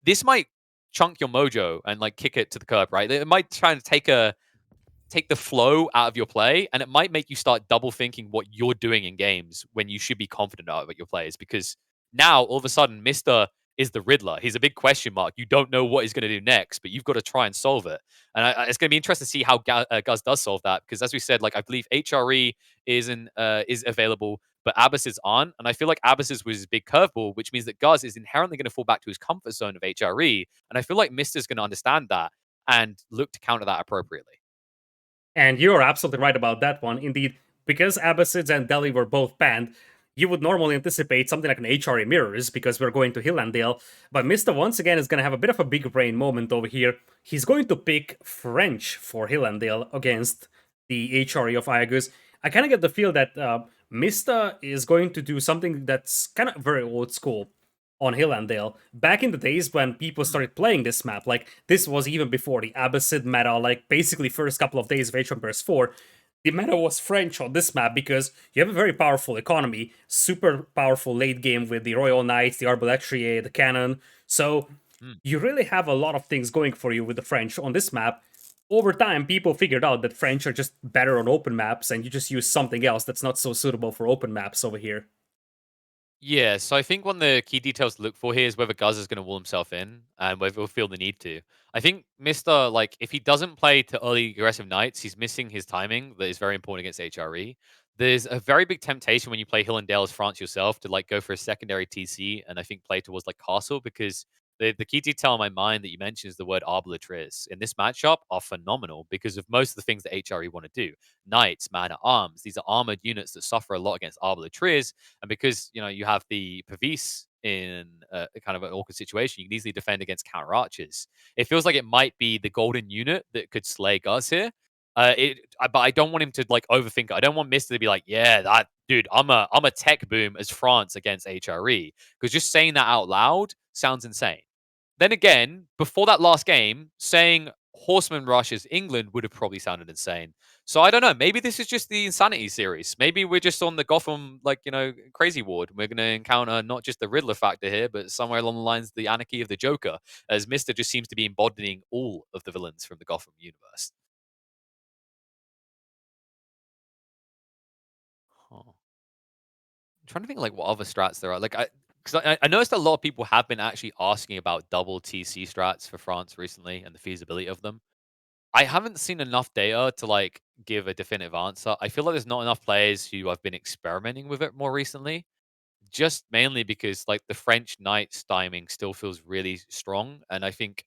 A: This might chunk your mojo and like kick it to the curb, right? It might try to take the flow out of your play, and it might make you start double thinking what you're doing in games when you should be confident about your players. Because now all of a sudden, Mister is the Riddler. He's a big question mark. You don't know what he's going to do next, but you've got to try and solve it. And it's going to be interesting to see how Guz does solve that. Because as we said, like I believe HRE is available, but Abbas's aren't. And I feel like Abbas's was his big curveball, which means that Guz is inherently going to fall back to his comfort zone of HRE. And I feel like Mister's going to understand that and look to counter that appropriately.
B: And you're absolutely right about that one. Indeed, because Abbasids and Delhi were both banned, you would normally anticipate something like an HRE Mirrors because we're going to Hillandale. But Mista once again is going to have a bit of a big brain moment over here. He's going to pick French for Hillandale against the HRE of Iaguz. I kind of get the feel that Mista is going to do something that's kind of very old school. on Hillandale. Back in the days when people
A: Hmm.
B: started playing this map, like this was even before the Abbasid meta, like basically first couple of days of Age of Empires 4, the meta was French on this map because you have a very powerful economy, super powerful late game with the Royal Knights, the Arbaletier, the cannon. So
A: Hmm.
B: you really have a lot of things going for you with the French on this map. Over time, people figured out that French are just better on open maps, and you just use something else that's not so suitable for open maps over here.
A: Yeah, so I think one of the key details to look for here is whether Guz is going to wall himself in and whether he'll feel the need to. I think Mister, like, if he doesn't play to early aggressive knights, he's missing his timing that is very important against HRE. There's a very big temptation when you play Hill and Dale as France yourself to like go for a secondary TC and I think play towards like Castle because the key detail in my mind that you mentioned is the word Arbalatriz. In this matchup are phenomenal because of most of the things that HRE want to do. Knights, man at arms, these are armored units that suffer a lot against Arbalatriz. And because you have the Pavis in a kind of an awkward situation, you can easily defend against counter archers. It feels like it might be the golden unit that could slay Guz here. But I don't want him to like overthink it. I don't want Mister to be like, yeah, that dude, I'm a tech boom as France against HRE because just saying that out loud sounds insane. Then again, before that last game, saying Horseman rushes England would have probably sounded insane. So I don't know. Maybe this is just the Insanity series. Maybe we're just on the Gotham, like, crazy ward. We're going to encounter not just the Riddler factor here, but somewhere along the lines, the anarchy of the Joker, as Mister just seems to be embodying all of the villains from the Gotham universe. Huh. I'm trying to think like what other strats there are. Like because I noticed a lot of people have been actually asking about double TC strats for France recently and the feasibility of them. I haven't seen enough data to like give a definitive answer. I feel like there's not enough players who have been experimenting with it more recently, just mainly because like the French Knights timing still feels really strong. And I think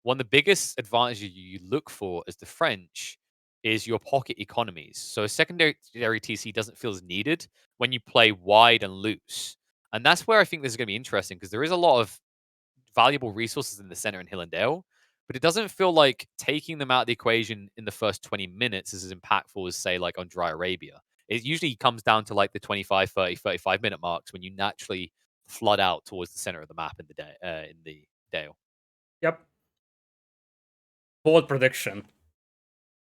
A: one of the biggest advantages you look for as the French is your pocket economies. So a secondary TC doesn't feel as needed when you play wide and loose. And that's where I think this is going to be interesting because there is a lot of valuable resources in the center in Hillandale, but it doesn't feel like taking them out of the equation in the first 20 minutes is as impactful as, say, like on Dry Arabia. It usually comes down to like the 25, 30, 35-minute marks when you naturally flood out towards the center of the map in the day, in the Dale.
B: Yep. Bold prediction.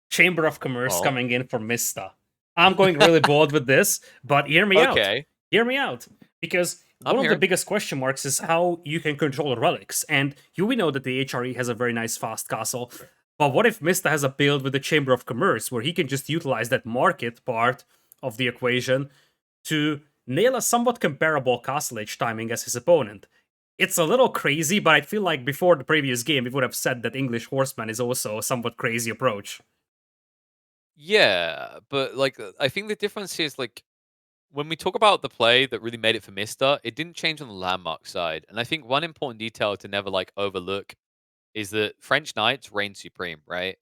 B: Chamber of Commerce
A: Oh,
B: coming in for Mista. I'm going really bold with this, but hear me out.
A: okay.
B: Hear me out. Because
A: I'm
B: one of the
A: here.
B: biggest question marks is how you can control relics. And we know that the HRE has a very nice fast castle. But what if Mista has a build with the Chamber of Commerce where he can just utilize that market part of the equation to nail a somewhat comparable castle age timing as his opponent? It's a little crazy, but I feel like before the previous game, we would have said that English Horseman is also a somewhat crazy approach.
A: Yeah, but like I think the difference is like when we talk about the play that really made it for Mister, it didn't change on the landmark side. And I think one important detail to never like overlook is that French Knights reign supreme, right?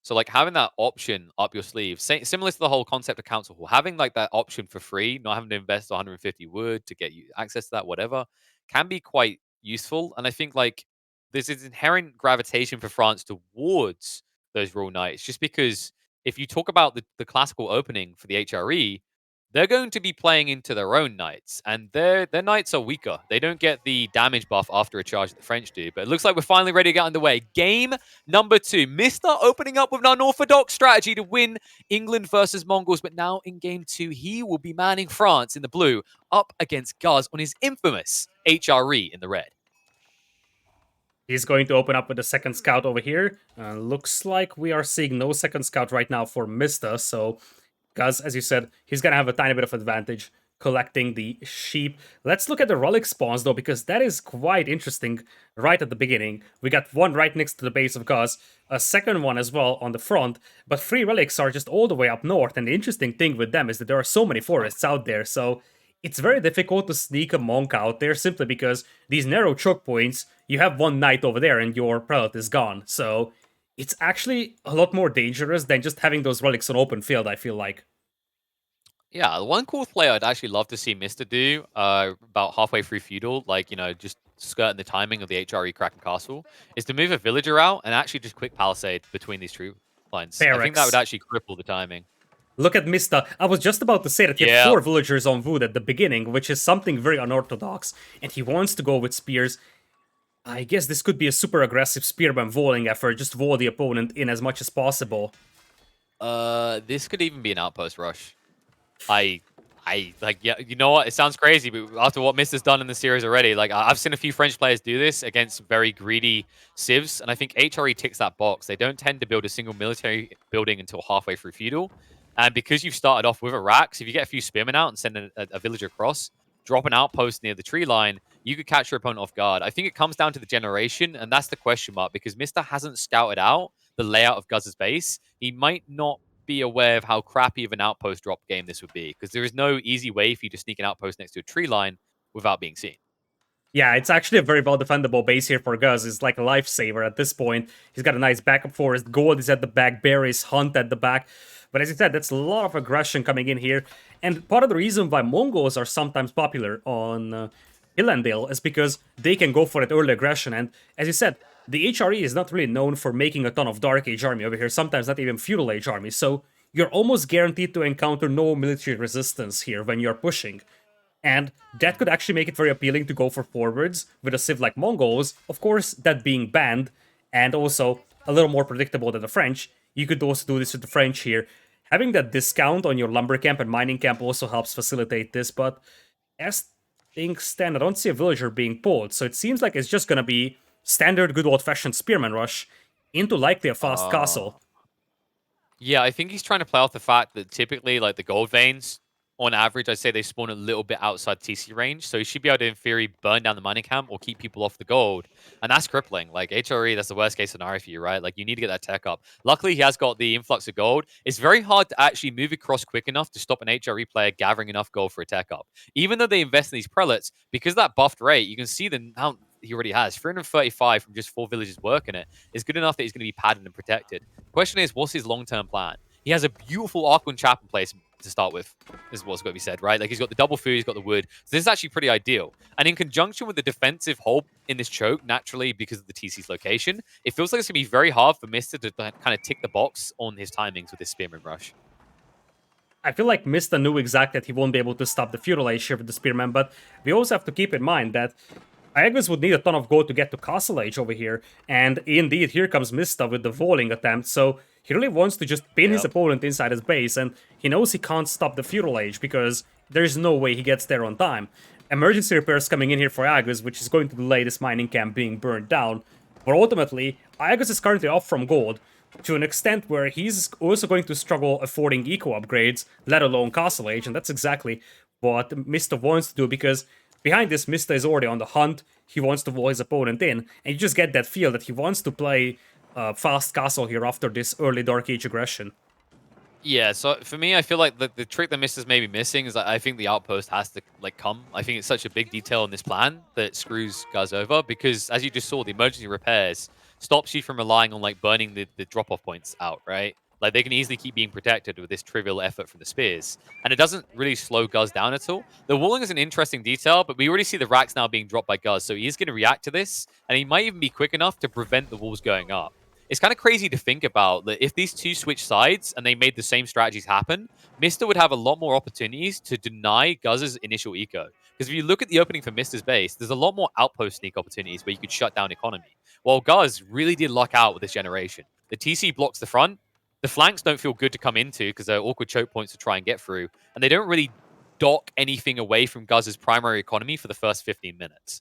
A: So like having that option up your sleeve, similar to the whole concept of Council Hall, having like that option for free, not having to invest 150 wood to get you access to that, whatever, can be quite useful. And I think like there's this inherent gravitation for France towards those Royal Knights, just because if you talk about the classical opening for the HRE, they're going to be playing into their own knights, and their knights are weaker. They don't get the damage buff after a charge that the French do. But it looks like we're finally ready to get underway. Game number 2. Mister opening up with an unorthodox strategy to win England versus Mongols. But now in game 2, he will be manning France in the blue up against Guz on his infamous HRE in the red.
B: He's going to open up with the second scout over here. Looks like we are seeing no second scout right now for Mista, so because, as you said, he's gonna have a tiny bit of advantage collecting the sheep. Let's look at the relic spawns though, because that is quite interesting right at the beginning. We got one right next to the base of Guz, a second one as well on the front, but 3 relics are just all the way up north, and the interesting thing with them is that there are so many forests out there, so it's very difficult to sneak a monk out there simply because these narrow choke points, you have one knight over there and your prelate is gone. So it's actually a lot more dangerous than just having those relics on open field, I feel like.
A: Yeah, the one cool play I'd actually love to see Mister do about halfway through Feudal, like, just skirting the timing of the HRE Kraken Castle, is to move a villager out and actually just quick palisade between these troop lines. I think that would
B: Barracks.
A: actually cripple the timing.
B: Look at Mista. I was just about to say that he had
A: Yeah.
B: 4 villagers on wood at the beginning, which is something very unorthodox, and he wants to go with spears. I guess this could be a super aggressive spearman volleying effort, just voll the opponent in as much as possible.
A: This could even be an outpost rush. I, like, yeah, you know what? It sounds crazy, but after what Mister's done in the series already, like, I've seen a few French players do this against very greedy civs, and I think HRE ticks that box. They don't tend to build a single military building until halfway through feudal, and because you've started off with a rack, so if you get a few spearmen out and send a villager across, drop an outpost near the tree line, you could catch your opponent off guard. I think it comes down to the generation, and that's the question mark, because Mister hasn't scouted out the layout of Guz's base. He might not be aware of how crappy of an outpost drop game this would be, because there is no easy way for you to sneak an outpost next to a tree line without being seen.
B: Yeah, it's actually a very well defendable base here for Guz. It's like a lifesaver at this point. He's got a nice backup forest. Gold is at the back. Berries, Hunt at the back. But as you said, that's a lot of aggression coming in here. And part of the reason why Mongols are sometimes popular on Hillandale is because they can go for that early aggression. And as you said, the HRE is not really known for making a ton of Dark Age army over here, sometimes not even Feudal Age army. So you're almost guaranteed to encounter no military resistance here when you're pushing. And that could actually make it very appealing to go for forwards with a civ like Mongols. Of course, that being banned, and also a little more predictable than the French. You could also do this with the French here. Having that discount on your lumber camp and mining camp also helps facilitate this, but as things stand, I don't see a villager being pulled, so it seems like it's just gonna be standard good old-fashioned spearman rush into likely a fast
A: Uh,
B: castle.
A: Yeah, I think he's trying to play off the fact that typically, like, the gold veins, on average, I'd say they spawn a little bit outside TC range. So he should be able to, in theory, burn down the mining camp or keep people off the gold. And that's crippling. Like, HRE, that's the worst case scenario for you, right? Like, you need to get that tech up. Luckily, he has got the influx of gold. It's very hard to actually move across quick enough to stop an HRE player gathering enough gold for a tech up. Even though they invest in these prelates, because of that buffed rate, you can see the amount he already has. 335 from just 4 villages working it is good enough that he's going to be padded and protected. Question is, what's his long-term plan? He has a beautiful Archon Chap in place to start with, is what's got to be said, right? Like, he's got the double food, he's got the wood. So this is actually pretty ideal. And in conjunction with the defensive hold in this choke, naturally, because of the TC's location, it feels like it's going to be very hard for Mister to kind of tick the box on his timings with this Spearman Rush.
B: I feel like Mista knew exactly that he won't be able to stop the Feudal Age here with the Spearman, but we also have to keep in mind that Iaguz would need a ton of gold to get to Castle Age over here, and indeed, here comes Mista with the Voling attempt, so he really wants to just pin his
A: Yep.
B: opponent inside his base, and he knows he can't stop the Feudal Age, because there's no way he gets there on time. Emergency repairs coming in here for Iaguz, which is going to delay this mining camp being burned down, but ultimately, Iaguz is currently off from gold, to an extent where he's also going to struggle affording eco upgrades, let alone Castle Age, and that's exactly what Mista wants to do, because behind this, Mista is already on the hunt, he wants to wall his opponent in, and you just get that feel that he wants to play fast castle here after this early Dark Age aggression.
A: Yeah, so for me, I feel like the trick that Mister's maybe missing is that I think the outpost has to, like, come. I think it's such a big detail in this plan that it screws Guz over, because as you just saw, the emergency repairs stops you from relying on, like, burning the drop-off points out, right? Like, they can easily keep being protected with this trivial effort from the spears. And it doesn't really slow Guz down at all. The walling is an interesting detail, but we already see the racks now being dropped by Guz, so he is going to react to this, and he might even be quick enough to prevent the walls going up. It's kind of crazy to think about that if these two switch sides and they made the same strategies happen, Mister would have a lot more opportunities to deny Guz's initial eco. Because if you look at the opening for Mister's base, there's a lot more outpost sneak opportunities where you could shut down economy. While Guz really did luck out with this generation. The TC blocks the front. The flanks don't feel good to come into because they're awkward choke points to try and get through. And they don't really dock anything away from Guz's primary economy for the first 15 minutes.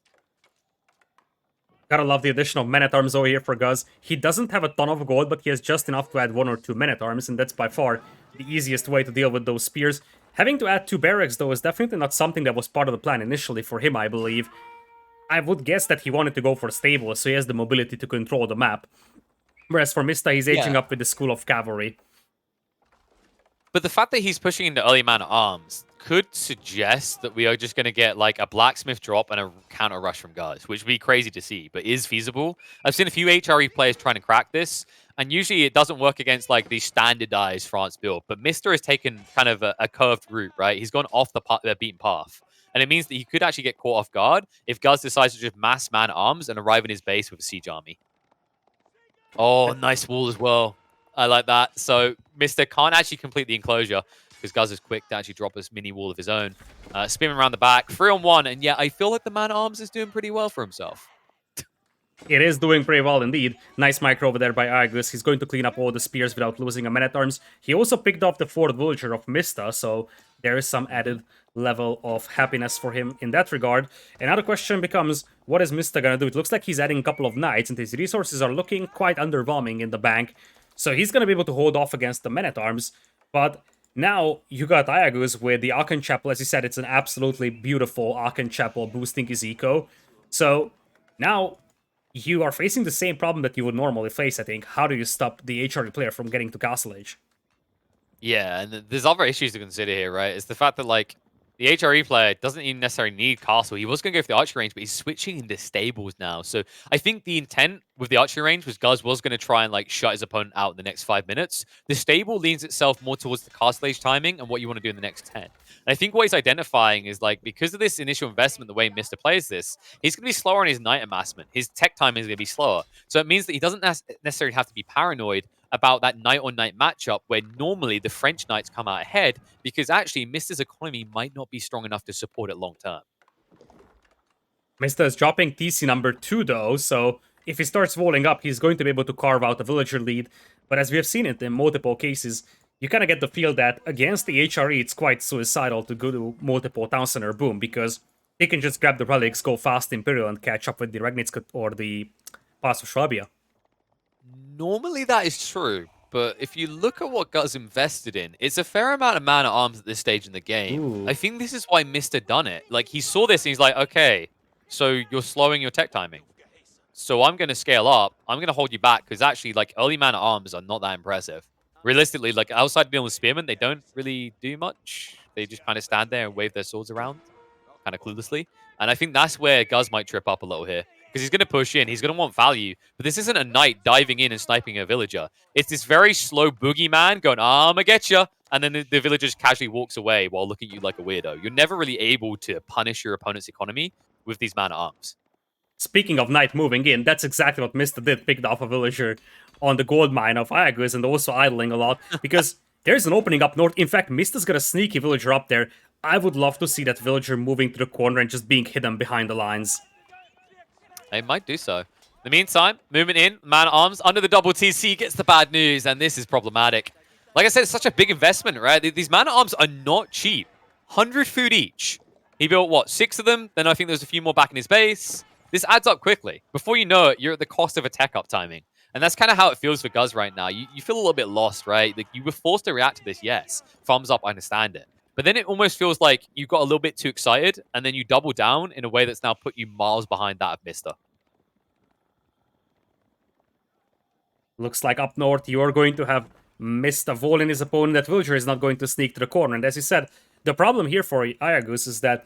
B: Gotta love the addition of men-at-arms over here for Guz. He doesn't have a ton of gold, but he has just enough to add 1 or 2 men-at-arms, and that's by far the easiest way to deal with those spears. Having to add 2 barracks, though, is definitely not something that was part of the plan initially for him, I believe. I would guess that he wanted to go for stable, so he has the mobility to control the map. Whereas for Mista, he's aging
A: Yeah.
B: up with the School of Cavalry.
A: But the fact that he's pushing into early man at arms could suggest that we are just going to get like a blacksmith drop and a counter rush from Guz, which would be crazy to see, but is feasible. I've seen a few HRE players trying to crack this, and usually it doesn't work against like the standardized France build. But Mister has taken kind of a curved route, right? He's gone off the beaten path. And it means that he could actually get caught off guard if Guz decides to just mass man at arms and arrive in his base with a siege army. Oh, nice wall as well. I like that. So Mr. can't actually complete the enclosure because Guz is quick to actually drop his mini wall of his own. Spinning around the back, 3-on-1, and yeah, I feel like the man-at-arms is doing pretty well for himself.
B: It is doing pretty well indeed. Nice micro over there by Iaguz. He's going to clean up all the spears without losing a man-at-arms. He also picked off the 4th villager of Mista, so there is some added level of happiness for him in that regard. Another question becomes, what is Mista gonna do? It looks like he's adding a couple of knights, and his resources are looking quite underwhelming in the bank. So he's gonna be able to hold off against the men-at-arms, but now you got Iaguz with the Aachen Chapel. As you said, it's an absolutely beautiful Aachen Chapel boosting his eco. So now you are facing the same problem that you would normally face, I think. How do you stop the HRE player from getting to Castle Age?
A: Yeah, and there's other issues to consider here, right? It's the fact that, like, the HRE player doesn't even necessarily need castle. He was going to go for the archery range, but he's switching into stables now. So I think the intent with the archery range was Guz was going to try and, like, shut his opponent out in the next 5 minutes. The stable leans itself more towards the castle age timing and what you want to do in the next 10. And I think what he's identifying is, like, because of this initial investment, the way Mr. plays this, he's going to be slower on his knight amassment. His tech time is going to be slower. So it means that he doesn't necessarily have to be paranoid about that knight-on-knight matchup where normally the French knights come out ahead because actually Mister's economy might not be strong enough to support it long term.
B: Mista is dropping TC number 2 though, so if he starts rolling up, he's going to be able to carve out a villager lead. But as we have seen it in multiple cases, you kind of get the feel that against the HRE, it's quite suicidal to go to multiple town center boom because he can just grab the relics, go fast Imperial, and catch up with the Ragnitsk or the Pass of Swabia.
A: Normally that is true, but if you look at what Guz invested in, it's a fair amount of man-at-arms at this stage in the game.
B: Ooh.
A: I think this is why Mister done it. Like, he saw this and he's like, okay, so you're slowing your tech timing. So I'm going to scale up. I'm going to hold you back because actually, like, early man-at-arms are not that impressive. Realistically, like, outside dealing with spearmen, they don't really do much. They just kind of stand there and wave their swords around, kind of cluelessly. And I think that's where Guz might trip up a little here. Because he's going to push in. He's going to want value. But this isn't a knight diving in and sniping a villager. It's this very slow boogeyman going, I'ma get ya. And then the villager just casually walks away while looking at you like a weirdo. You're never really able to punish your opponent's economy with these man-at-arms.
B: Speaking of knight moving in, that's exactly what Mista did, picked off a villager on the gold mine of Iaguz and also idling a lot, because there's an opening up north. In fact, Mista's got a sneaky villager up there. I would love to see that villager moving to the corner and just being hidden behind the lines.
A: They might do so. In the meantime, movement in, man-at-arms, under the double TC gets the bad news, and this is problematic. Like I said, it's such a big investment, right? These man-at-arms are not cheap. 100 food each. He built, what, 6 of them? Then I think there's a few more back in his base. This adds up quickly. Before you know it, you're at the cost of a tech up timing. And that's kind of how it feels for Guz right now. You feel a little bit lost, right? Like, you were forced to react to this, yes. Thumbs up, I understand it. But then it almost feels like you got a little bit too excited, and then you double down in a way that's now put you miles behind that of Mista.
B: Looks like up north you're going to have Mista in his opponent. That villager is not going to sneak to the corner. And as you said, the problem here for Iaguz is that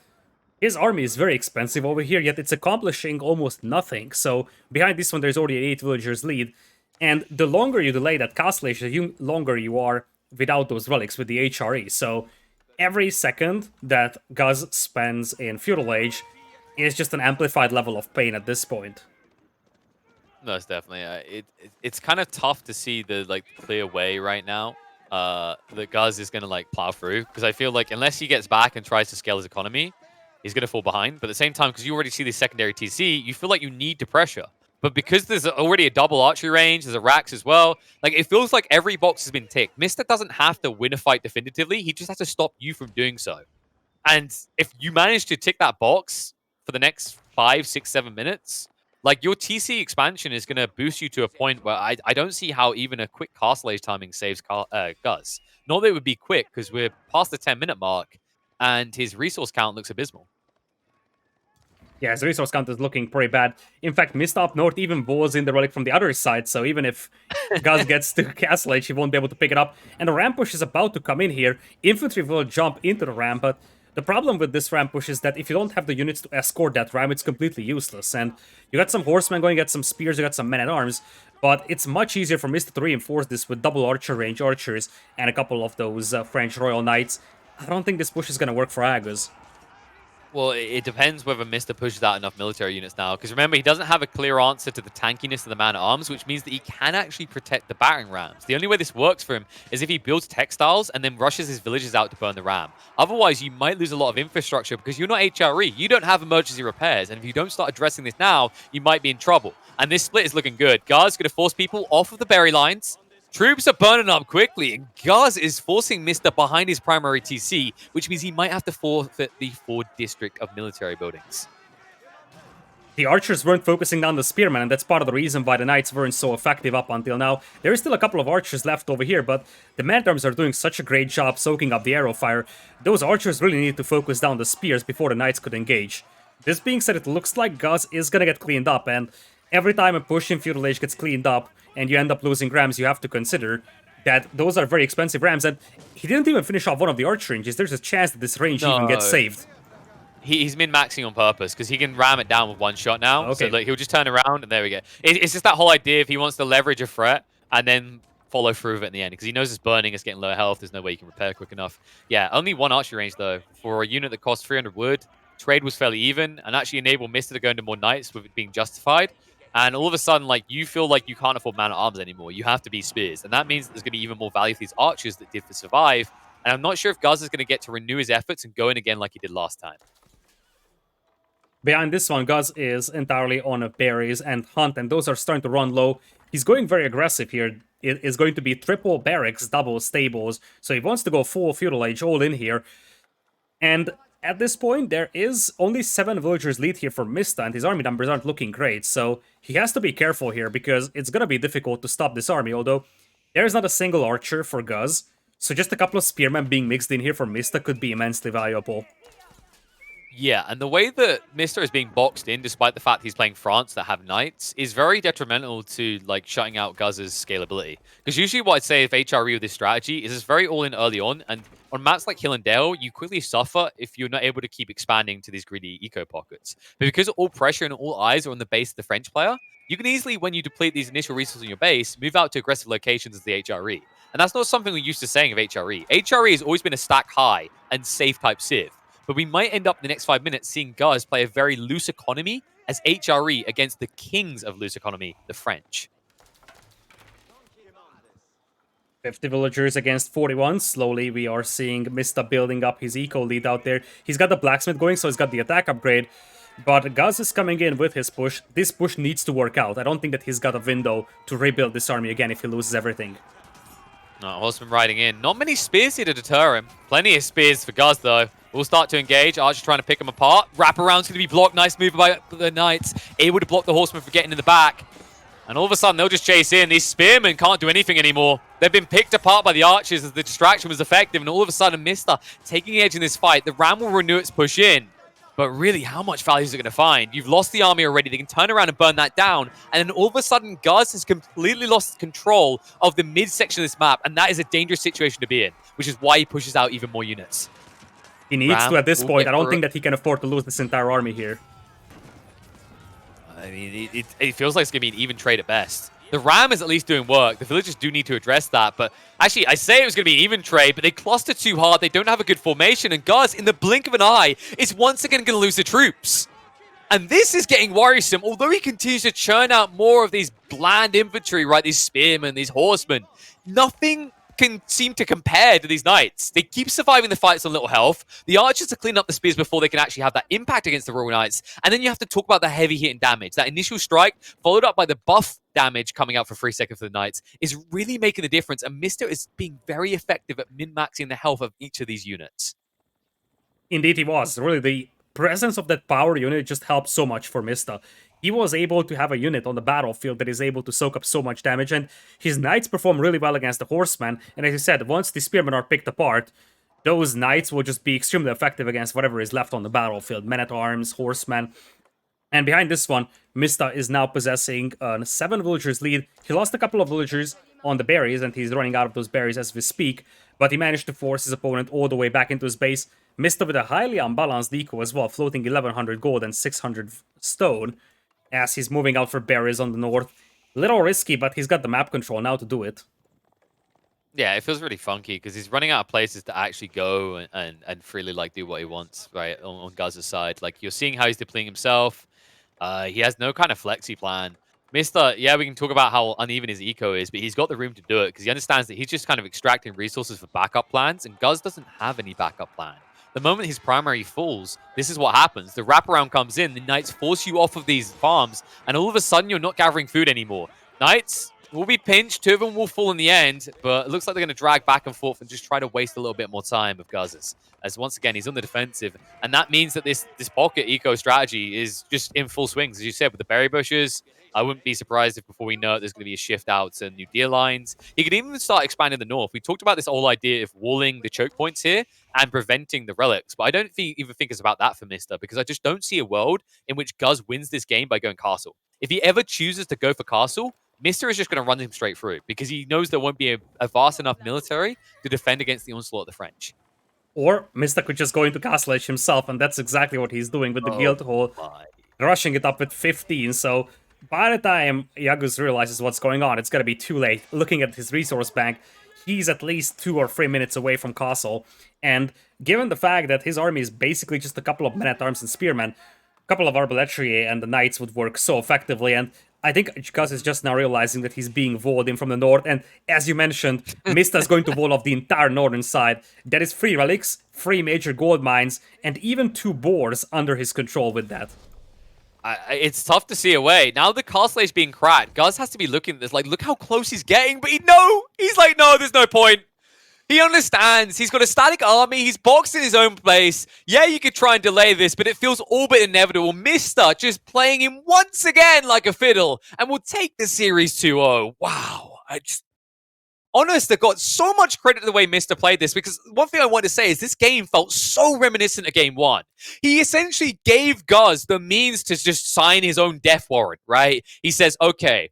B: his army is very expensive over here, yet it's accomplishing almost nothing. So behind this one, there's already an 8 villagers lead. And the longer you delay that castle age, the longer you are without those relics with the HRE. So every second that Guz spends in feudal age is just an amplified level of pain at this point.
A: Most definitely. It's kind of tough to see the clear way right now that Guz is going to plow through, because I feel like unless he gets back and tries to scale his economy, he's going to fall behind. But at the same time, because you already see the secondary TC, you feel like you need to pressure. But because there's already a double archery range, there's a Rax as well, it feels like every box has been ticked. Mista doesn't have to win a fight definitively, he just has to stop you from doing so. And if you manage to tick that box for the next 5, 6, 7 minutes, your TC expansion is going to boost you to a point where I don't see how even a quick castle age timing saves Guz. Not that it would be quick, because we're past the 10-minute mark, and his resource count looks abysmal.
B: Yeah, his resource count is looking pretty bad. In fact, Mista up north even balls in the relic from the other side, so even if Guz gets to Castle Age, he won't be able to pick it up. And the ramp push is about to come in here. Infantry will jump into the ramp, but the problem with this ramp push is that if you don't have the units to escort that ramp, it's completely useless. And you got some horsemen going, you got some spears, you got some men-at-arms, but it's much easier for Mista to reinforce this with double archer range archers and a couple of those French Royal Knights. I don't think this push is going to work for Iaguz.
A: Well, it depends whether Mr. pushes out enough military units now. Because remember, he doesn't have a clear answer to the tankiness of the man-at-arms, which means that he can actually protect the battering rams. The only way this works for him is if he builds textiles and then rushes his villages out to burn the ram. Otherwise, you might lose a lot of infrastructure because you're not HRE. You don't have emergency repairs. And if you don't start addressing this now, you might be in trouble. And this split is looking good. Guard's going to force people off of the berry lines. Troops are burning up quickly, and Guz is forcing Mista behind his primary TC, which means he might have to forfeit the 4 district of military buildings.
B: The archers weren't focusing down the spearmen, and that's part of the reason why the knights weren't so effective up until now. There is still a couple of archers left over here, but the man-at-arms are doing such a great job soaking up the arrow fire. Those archers really need to focus down the spears before the knights could engage. This being said, it looks like Guz is gonna get cleaned up, and every time a push in Feudal Age gets cleaned up, and you end up losing rams, you have to consider that those are very expensive rams, and he didn't even finish off one of the archer ranges. There's a chance that this range even gets saved.
A: He's min-maxing on purpose because he can ram it down with one shot now.
B: Okay.
A: So like, he'll just turn around and there we go. It's just that whole idea if he wants to leverage a threat and then follow through with it in the end because he knows it's burning, it's getting low health, there's no way you can repair quick enough. Yeah, only one archery range though. For a unit that costs 300 wood, trade was fairly even and actually enabled Mista to go into more knights with it being justified. And all of a sudden, like, you feel like you can't afford man-at-arms anymore. You have to be spears. And that means that there's going to be even more value for these archers that did for survive. And I'm not sure if Guz is going to get to renew his efforts and go in again like he did last time.
B: Behind this one, Guz is entirely on berries and hunt, and those are starting to run low. He's going very aggressive here. It is going to be triple barracks, double stables, so he wants to go full Feudal Age all in here. And at this point, there is only 7 villagers lead here for Mista, and his army numbers aren't looking great, so he has to be careful here, because it's gonna be difficult to stop this army, although there's not a single archer for Guz, so just a couple of spearmen being mixed in here for Mista could be immensely valuable.
A: Yeah, and the way that Mista is being boxed in, despite the fact he's playing France that have knights, is very detrimental to like shutting out Guz's scalability. Because usually what I'd say if HRE with this strategy is it's very all in early on, and on maps like Hill and Dale, you quickly suffer if you're not able to keep expanding to these greedy eco pockets. But because all pressure and all eyes are on the base of the French player, you can easily, when you deplete these initial resources on your base, move out to aggressive locations as the HRE. And that's not something we're used to saying of HRE. HRE has always been a stack high and safe type civ. But we might end up in the next 5 minutes seeing Guz play a very loose economy as HRE against the kings of loose economy, the French.
B: 50 villagers against 41. Slowly, we are seeing Mista building up his eco lead out there. He's got the blacksmith going, so he's got the attack upgrade. But Guz is coming in with his push. This push needs to work out. I don't think that he's got a window to rebuild this army again if he loses everything.
A: Horseman riding in. Not many spears here to deter him. Plenty of spears for Guz, though. We'll start to engage. Archer trying to pick him apart. Wraparound's going to be blocked. Nice move by the Knights. Able to block the Horseman from getting in the back. And all of a sudden, they'll just chase in. These spearmen can't do anything anymore. They've been picked apart by the archers as the distraction was effective. And all of a sudden, Mista taking the edge in this fight. The Ram will renew its push in. But really, how much value is it going to find? You've lost the army already. They can turn around and burn that down. And then all of a sudden, Guz has completely lost control of the mid-section of this map. And that is a dangerous situation to be in, which is why he pushes out even more units.
B: He needs to at this point. I don't think that he can afford to lose this entire army here.
A: I mean, it feels like it's going to be an even trade at best. The Ram is at least doing work. The villagers do need to address that. But actually, I say it was going to be an even trade, but they cluster too hard. They don't have a good formation. And Guz, in the blink of an eye, is once again going to lose the troops. And this is getting worrisome. Although he continues to churn out more of these bland infantry, right? These spearmen, these horsemen. Nothing can seem to compare to these knights. They keep surviving the fights on little health. The archers are cleaning up the spears before they can actually have that impact against the royal knights. And then you have to talk about the heavy hit and damage. That initial strike, followed up by the buff damage coming out for 3 seconds for the knights, is really making the difference. And Mista is being very effective at min-maxing the health of each of these units.
B: Indeed he was. Really, the presence of that power unit just helped so much for Mista. He was able to have a unit on the battlefield that is able to soak up so much damage, and his knights perform really well against the horsemen. And as you said, once the spearmen are picked apart, those knights will just be extremely effective against whatever is left on the battlefield. Men-at-arms, horsemen. And behind this one, Mista is now possessing a 7 villagers lead. He lost a couple of villagers on the berries, and he's running out of those berries as we speak. But he managed to force his opponent all the way back into his base. Mista with a highly unbalanced eco as well, floating 1100 gold and 600 stone, as he's moving out for berries on the north. Little risky, but he's got the map control now to do it.
A: Yeah, it feels really funky because he's running out of places to actually go and freely like do what he wants, right? On Gaz's side, like you're seeing how he's depleting himself. He has no kind of flexi plan. Mister, yeah, we can talk about how uneven his eco is, but he's got the room to do it because he understands that he's just kind of extracting resources for backup plans, and Guz doesn't have any backup plan. The moment his primary falls, this is what happens. The wraparound comes in, the Knights force you off of these farms, and all of a sudden you're not gathering food anymore. Knights will be pinched, two of them will fall in the end, but it looks like they're going to drag back and forth and just try to waste a little bit more time of Guz's. As once again, he's on the defensive, and that means that this pocket eco strategy is just in full swings, as you said, with the berry bushes. I wouldn't be surprised if before we know it, there's going to be a shift out to new deer lines. He could even start expanding the north. We talked about this whole idea of walling the choke points here and preventing the relics, but I don't even think it's about that for Mister, because I just don't see a world in which Guz wins this game by going castle. If he ever chooses to go for castle, Mister is just going to run him straight through because he knows there won't be a vast enough military to defend against the onslaught of the French.
B: Or Mista could just go into Castle Edge himself, and that's exactly what he's doing with the
A: Oh
B: Guildhall,
A: my.
B: rushing it up with 15. So by the time Iaguz realizes what's going on, it's gonna be too late. Looking at his resource bank, he's at least 2 or 3 minutes away from Castle. And given the fact that his army is basically just a couple of men-at-arms and spearmen, a couple of arbaletier and the knights would work so effectively. And I think Iaguz is just now realizing that he's being walled in from the north. And as you mentioned, Mista is going to wall off the entire northern side. That is 3 relics, 3 major gold mines, and even 2 boars under his control with that.
A: It's tough to see a way. Now the castle is being cracked. Guz has to be looking at this, like, look how close he's getting, but he's like, no, there's no point. He understands. He's got a static army. He's boxed in his own place. Yeah, you could try and delay this, but it feels all but inevitable. Mister just playing him once again like a fiddle, and will take the series 2-0. Wow. Honest to God, so much credit to the way Mister played this, because one thing I want to say is this game felt so reminiscent of game one. He essentially gave Guz the means to just sign his own death warrant, right? He says, okay,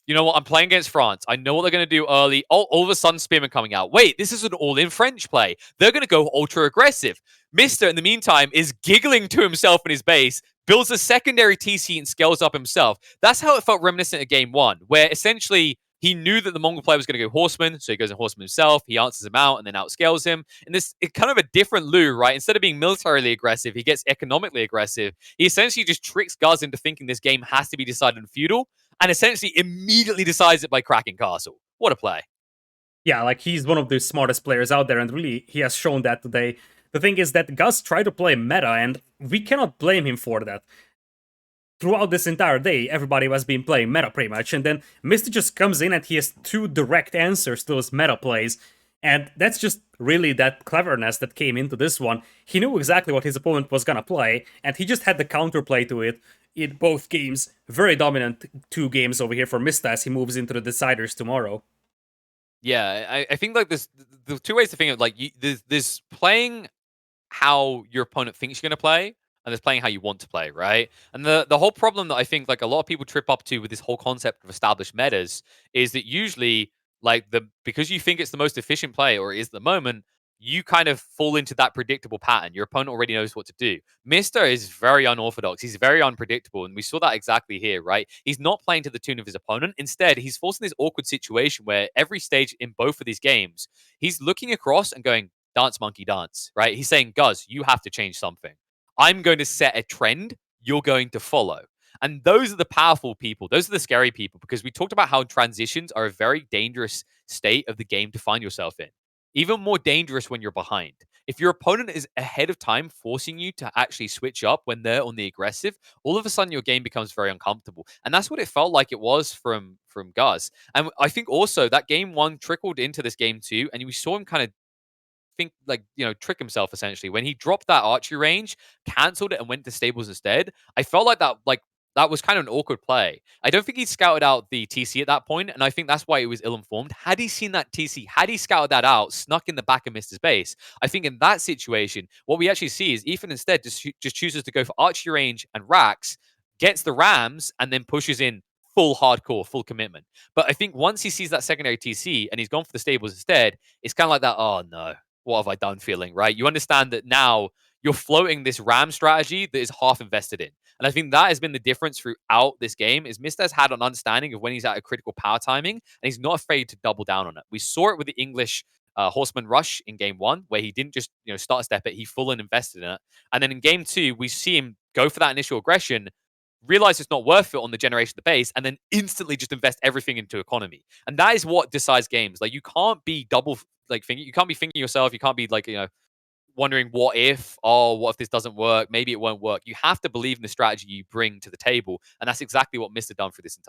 A: you know what? I'm playing against France. I know what they're going to do early. Oh, all of a sudden, Spearman coming out. Wait, this is an all-in French play. They're going to go ultra-aggressive. Mister, in the meantime, is giggling to himself in his base, builds a secondary TC and scales up himself. That's how it felt reminiscent of game one, where essentially he knew that the Mongol player was going to go horseman, so he goes in horseman himself. He answers him out and then outscales him. And this is kind of a different Lu, right? Instead of being militarily aggressive, he gets economically aggressive. He essentially just tricks Guz into thinking this game has to be decided in feudal, and essentially immediately decides it by cracking castle. What a play.
B: Yeah, like he's one of the smartest players out there, and really he has shown that today. The thing is that Guz tried to play meta, and we cannot blame him for that. Throughout this entire day, everybody was been playing meta pretty much, and then Misty just comes in and he has 2 direct answers to those meta plays. And that's just really that cleverness that came into this one. He knew exactly what his opponent was gonna play, and he just had the counterplay to it in both games. Very dominant 2 games over here for Mista as he moves into the deciders tomorrow.
A: Yeah, I think like the two ways to think of like there's playing how your opponent thinks you're going to play, and there's playing how you want to play, right? And the whole problem that I think like a lot of people trip up to with this whole concept of established metas is that usually like because you think it's the most efficient play or it is at the moment, you kind of fall into that predictable pattern. Your opponent already knows what to do. Mister is very unorthodox. He's very unpredictable, and we saw that exactly here, right? He's not playing to the tune of his opponent. Instead, he's forced in this awkward situation where every stage in both of these games, he's looking across and going, dance monkey dance, right? He's saying, Guz, you have to change something. I'm going to set a trend you're going to follow. And those are the powerful people. Those are the scary people, because we talked about how transitions are a very dangerous state of the game to find yourself in. Even more dangerous when you're behind. If your opponent is ahead of time, forcing you to actually switch up when they're on the aggressive, all of a sudden your game becomes very uncomfortable. And that's what it felt like it was from Guz. And I think also that game one trickled into this game two, and we saw him kind of trick himself essentially when he dropped that archery range, canceled it, and went to stables instead. I felt like that was kind of an awkward play. I don't think he scouted out the TC at that point, and I think that's why he was ill-informed. Had he seen that TC, had he scouted that out, snuck in the back of Mister's base, I think in that situation, what we actually see is Ethan instead just chooses to go for archery range and racks, gets the rams, and then pushes in full hardcore, full commitment. But I think once he sees that secondary TC and he's gone for the stables instead, it's kind of like that, oh no, what have I done feeling, right? You understand that now you're floating this ram strategy that is half invested in. And I think that has been the difference throughout this game is Mista has had an understanding of when he's at a critical power timing, and he's not afraid to double down on it. We saw it with the English Horseman Rush in game one, where he didn't just start step it, he full and invested in it. And then in game two, we see him go for that initial aggression, realize it's not worth it on the generation of the base, and then instantly just invest everything into economy. And that is what decides games. Like you can't be double thinking, you can't be thinking yourself, you can't be wondering what if this doesn't work, maybe it won't work. You have to believe in the strategy you bring to the table, and that's exactly what Mr. done for this entire